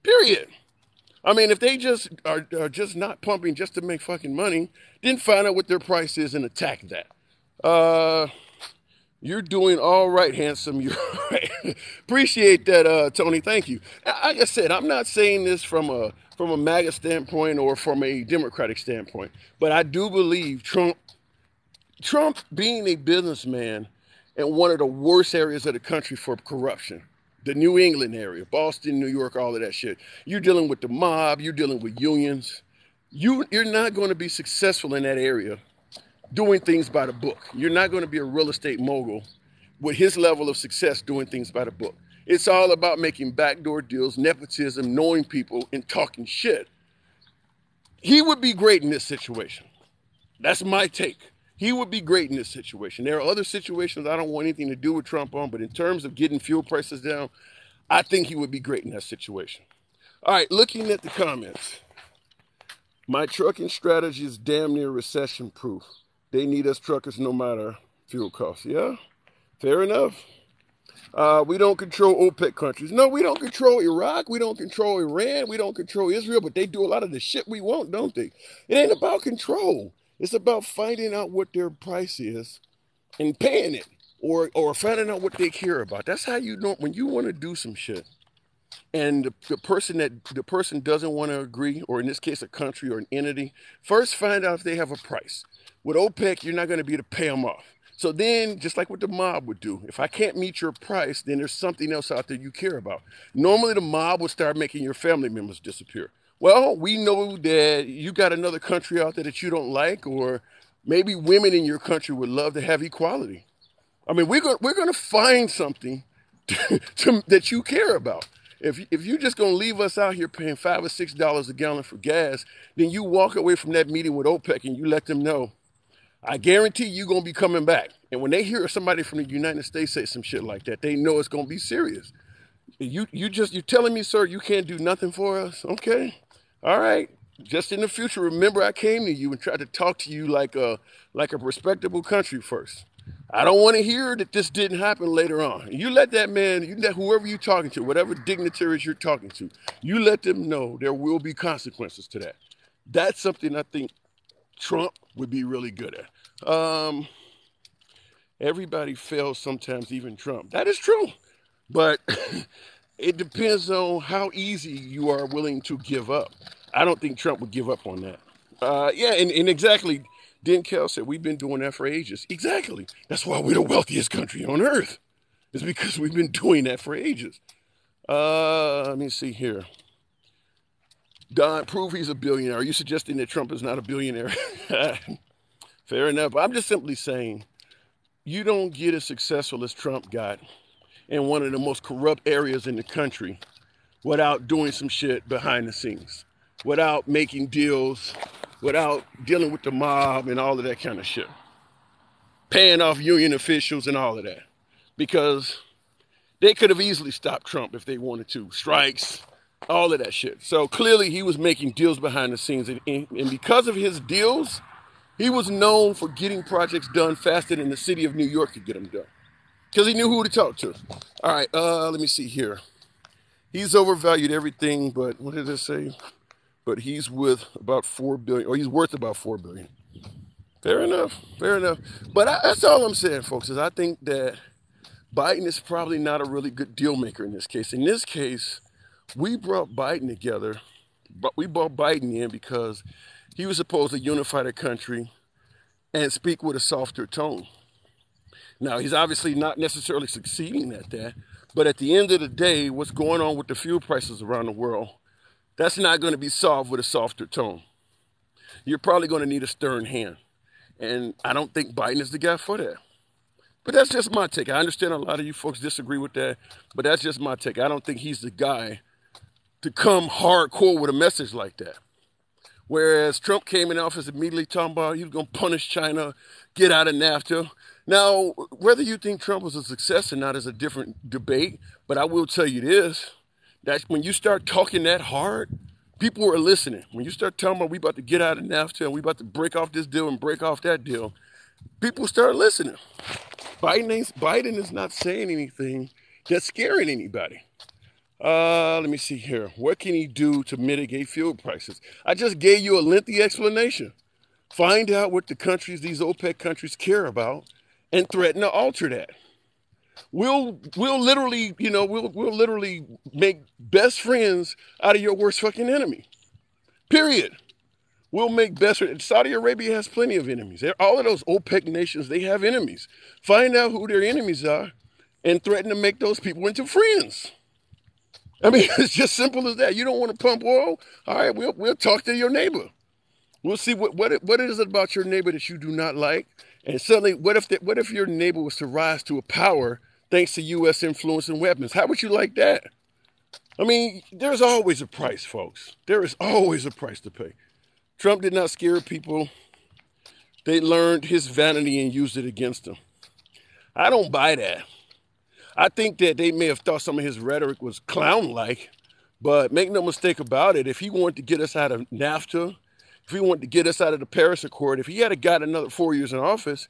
Speaker 1: Period. I mean, if they just are just not pumping just to make fucking money, then find out what their price is and attack that. You're doing all right, handsome. You're all right. Appreciate that, Tony. Thank you. Like I said, I'm not saying this from a MAGA standpoint or from a Democratic standpoint, but I do believe Trump being a businessman in one of the worst areas of the country for corruption, the New England area, Boston, New York, all of that shit. You're dealing with the mob. You're dealing with unions. You're not going to be successful in that area doing things by the book. You're not going to be a real estate mogul with his level of success doing things by the book. It's all about making backdoor deals, nepotism, knowing people, and talking shit. He would be great in this situation. That's my take. He would be great in this situation. There are other situations I don't want anything to do with Trump on, but in terms of getting fuel prices down, I think he would be great in that situation. All right, looking at the comments. My trucking strategy is damn near recession-proof. They need us truckers no matter fuel costs. Yeah, fair enough. We don't control OPEC countries. No, we don't control Iraq. We don't control Iran. We don't control Israel, but they do a lot of the shit we want, don't they? It ain't about control. It's about finding out what their price is and paying it, or finding out what they care about. That's how you know when you want to do some shit. And the person doesn't want to agree, or in this case, a country or an entity, first find out if they have a price. With OPEC, you're not going to be able to pay them off. So then, just like what the mob would do, if I can't meet your price, then there's something else out there you care about. Normally, the mob would start making your family members disappear. Well, we know that you got another country out there that you don't like, or maybe women in your country would love to have equality. I mean, we're going to find something that you care about. If you're just going to leave us out here paying $5 or $6 a gallon for gas, then you walk away from that meeting with OPEC and you let them know, I guarantee you're going to be coming back. And when they hear somebody from the United States say some shit like that, they know it's going to be serious. You're telling me, sir, you can't do nothing for us? Okay. All right. Just in the future, remember I came to you and tried to talk to you like a respectable country first. I don't want to hear that this didn't happen later on. You let that man, you let whoever you're talking to, whatever dignitaries you're talking to, you let them know there will be consequences to that. That's something I think Trump would be really good at. Everybody fails sometimes, even Trump. That is true. But it depends on how easy you are willing to give up. I don't think Trump would give up on that. And exactly, Denkel said, we've been doing that for ages. Exactly. That's why we're the wealthiest country on earth. It's because we've been doing that for ages. Let me see here. Don, prove he's a billionaire. Are you suggesting that Trump is not a billionaire? Fair enough. I'm just simply saying, you don't get as successful as Trump got in one of the most corrupt areas in the country without doing some shit behind the scenes, without making deals, without dealing with the mob and all of that kind of shit, paying off union officials and all of that, because they could have easily stopped Trump if they wanted to. Strikes, all of that shit. So clearly he was making deals behind the scenes, and because of his deals, he was known for getting projects done faster than the city of New York could get them done, because he knew who to talk to. All right, let me see here. He's overvalued everything, but what did it say? But he's worth about $4 billion, or he's worth about $4 billion. Fair enough, fair enough. But that's all I'm saying, folks, is I think that Biden is probably not a really good deal maker in this case. In this case, we brought Biden together, but we brought Biden in because he was supposed to unify the country and speak with a softer tone. Now, he's obviously not necessarily succeeding at that, but at the end of the day, what's going on with the fuel prices around the world That's not going to be solved with a softer tone. You're probably going to need a stern hand. And I don't think Biden is the guy for that. But that's just my take. I understand a lot of you folks disagree with that, but that's just my take. I don't think he's the guy to come hardcore with a message like that. Whereas Trump came in office immediately talking about he was going to punish China, get out of NAFTA. Now, whether you think Trump was a success or not is a different debate, but I will tell you this, that when you start talking that hard, people are listening. When you start talking about we about to get out of NAFTA and we about to break off this deal and break off that deal, people start listening. Biden is not saying anything that's scaring anybody. Let me see here. What can he do to mitigate fuel prices? I just gave you a lengthy explanation. Find out what the countries, these OPEC countries, care about and threaten to alter that. We'll literally, we'll literally make best friends out of your worst fucking enemy. Period. We'll make best friends. Saudi Arabia has plenty of enemies. All of those OPEC nations, they have enemies. Find out who their enemies are and threaten to make those people into friends. I mean, it's just simple as that. You don't want to pump oil? All right, we'll talk to your neighbor. We'll see what is it about your neighbor that you do not like. And suddenly, what if your neighbor was to rise to a power thanks to U.S. influence and weapons? How would you like that? I mean, there's always a price, folks. There is always a price to pay. Trump did not scare people. They learned his vanity and used it against him. I don't buy that. I think that they may have thought some of his rhetoric was clown-like, but make no mistake about it, if he wanted to get us out of NAFTA, if he wanted to get us out of the Paris Accord, if he had got another 4 years in office,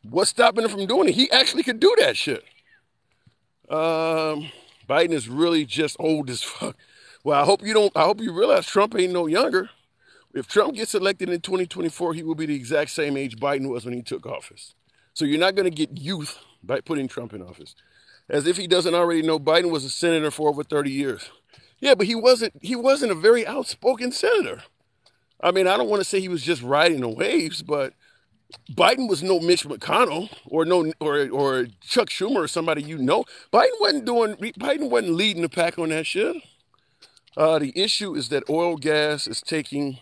Speaker 1: what's stopping him from doing it? He actually could do that shit. Biden is really just old as fuck. Well, I hope you realize Trump ain't no younger. If Trump gets elected in 2024, he will be the exact same age Biden was when he took office. So you're not going to get youth by putting Trump in office. As if he doesn't already know, Biden was a senator for over 30 years. Yeah, but he wasn't a very outspoken senator. I mean, I don't want to say he was just riding the waves, but Biden was no Mitch McConnell or Chuck Schumer or somebody you know. Biden wasn't leading the pack on that shit. The issue is that oil gas is taking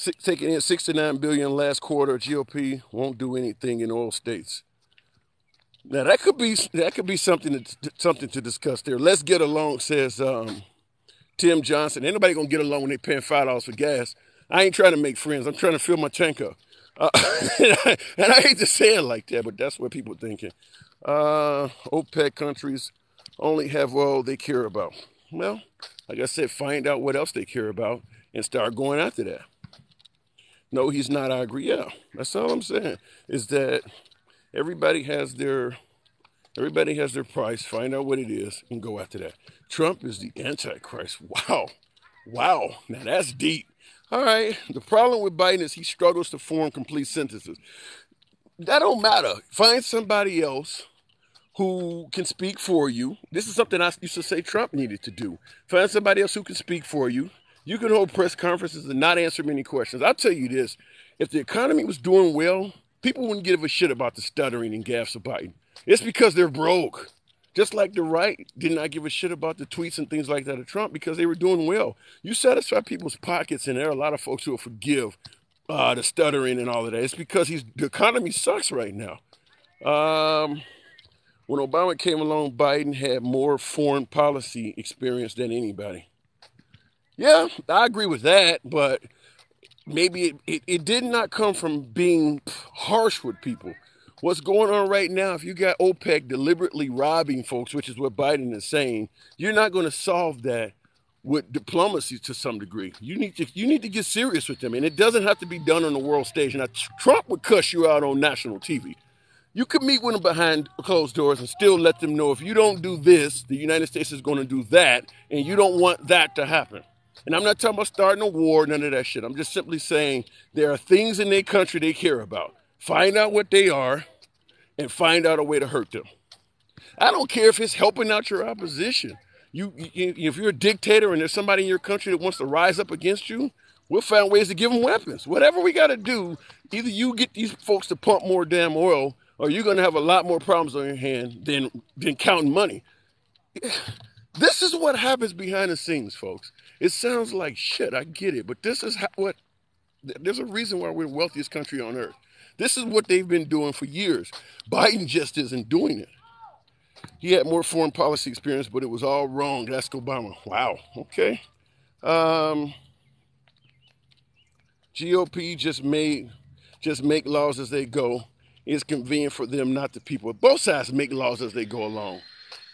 Speaker 1: in $69 billion last quarter. GOP won't do anything in oil states. Now that could be something to discuss there. Let's get along, says Tim Johnson. Ain't nobody gonna get along when they paying $5 for gas. I ain't trying to make friends. I'm trying to fill my tank up. And I hate to say it like that, but that's what people are thinking. OPEC countries only have oil they care about. Well, like I said, find out what else they care about and start going after that. No, he's not. I agree. Yeah, that's all I'm saying. Is that everybody has their price. Find out what it is and go after that. Trump is the Antichrist. Wow. Now that's deep. All right. The problem with Biden is he struggles to form complete sentences. That don't matter. Find somebody else who can speak for you. This is something I used to say Trump needed to do. Find somebody else who can speak for you. You can hold press conferences and not answer many questions. I'll tell you this. If the economy was doing well, people wouldn't give a shit about the stuttering and gaffes of Biden. It's because they're broke. Just like the right did not give a shit about the tweets and things like that of Trump because they were doing well. You satisfy people's pockets, and there are a lot of folks who will forgive the stuttering and all of that. It's because the economy sucks right now. When Obama came along, Biden had more foreign policy experience than anybody. Yeah, I agree with that, but maybe it did not come from being harsh with people. What's going on right now, if you got OPEC deliberately robbing folks, which is what Biden is saying, you're not going to solve that with diplomacy to some degree. You need to get serious with them, and it doesn't have to be done on the world stage. Now, Trump would cuss you out on national TV. You could meet with them behind closed doors and still let them know if you don't do this, the United States is going to do that, and you don't want that to happen. And I'm not talking about starting a war, none of that shit. I'm just simply saying there are things in their country they care about. Find out what they are and find out a way to hurt them. I don't care if it's helping out your opposition. If you're a dictator and there's somebody in your country that wants to rise up against you, we'll find ways to give them weapons. Whatever we got to do, either you get these folks to pump more damn oil or you're going to have a lot more problems on your hand than counting money. This is what happens behind the scenes, folks. It sounds like shit. I get it, but this is what. There's a reason why we're the wealthiest country on earth. This is what they've been doing for years. Biden just isn't doing it. He had more foreign policy experience, but it was all wrong. That's Obama. Wow. Okay. GOP just make laws as they go. It's convenient for them, not the people. Both sides make laws as they go along.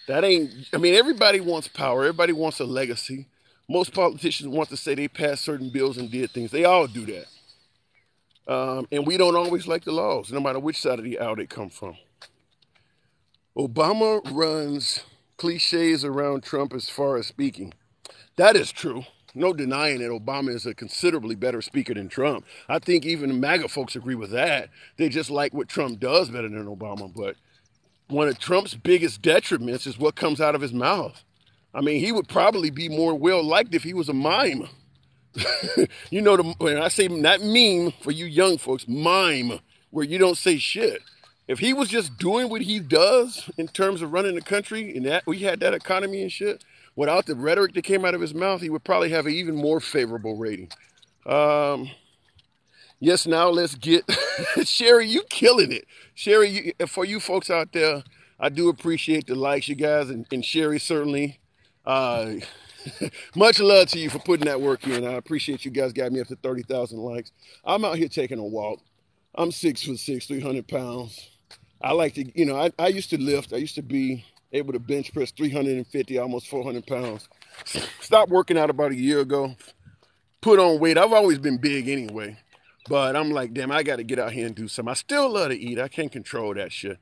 Speaker 1: That ain't. I mean, everybody wants power. Everybody wants a legacy. Most politicians want to say they passed certain bills and did things. They all do that. And we don't always like the laws, no matter which side of the aisle they come from. Obama runs cliches around Trump as far as speaking. That is true. No denying that Obama is a considerably better speaker than Trump. I think even the MAGA folks agree with that. They just like what Trump does better than Obama. But one of Trump's biggest detriments is what comes out of his mouth. I mean, he would probably be more well-liked if he was a mime. You know, when I say not meme for you young folks, mime, where you don't say shit. If he was just doing what he does in terms of running the country, and that we had that economy and shit, without the rhetoric that came out of his mouth, he would probably have an even more favorable rating. Yes, now let's get... Sherry, you killing it. Sherry, for you folks out there, I do appreciate the likes, you guys, and Sherry certainly... much love to you for putting that work in. I appreciate you guys got me up to 30,000 likes. I'm out here taking a walk. I'm 6'6", 300 pounds. I like to, you know, I used to lift. I used to be able to bench press 350, almost 400 pounds. Stopped working out about a year ago. Put on weight. I've always been big anyway. But I'm like, damn, I got to get out here and do something. I still love to eat. I can't control that shit.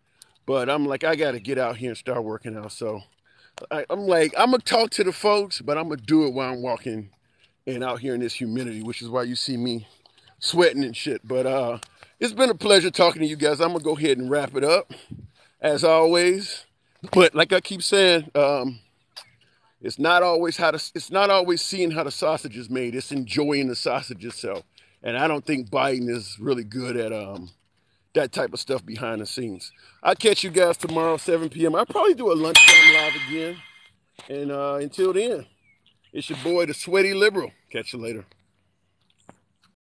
Speaker 1: But I'm like, I got to get out here and start working out. So I'm like, I'm going to talk to the folks, but I'm going to do it while I'm walking and out here in this humidity, which is why you see me sweating and shit. But it's been a pleasure talking to you guys. I'm going to go ahead and wrap it up, as always. But like I keep saying, it's not always seeing how the sausage is made. It's enjoying the sausage itself. And I don't think Biden is really good at that type of stuff behind the scenes. I'll catch you guys tomorrow, 7 p.m. I'll probably do a lunchtime live again. And until then, it's your boy, the Sweaty Liberal. Catch you later.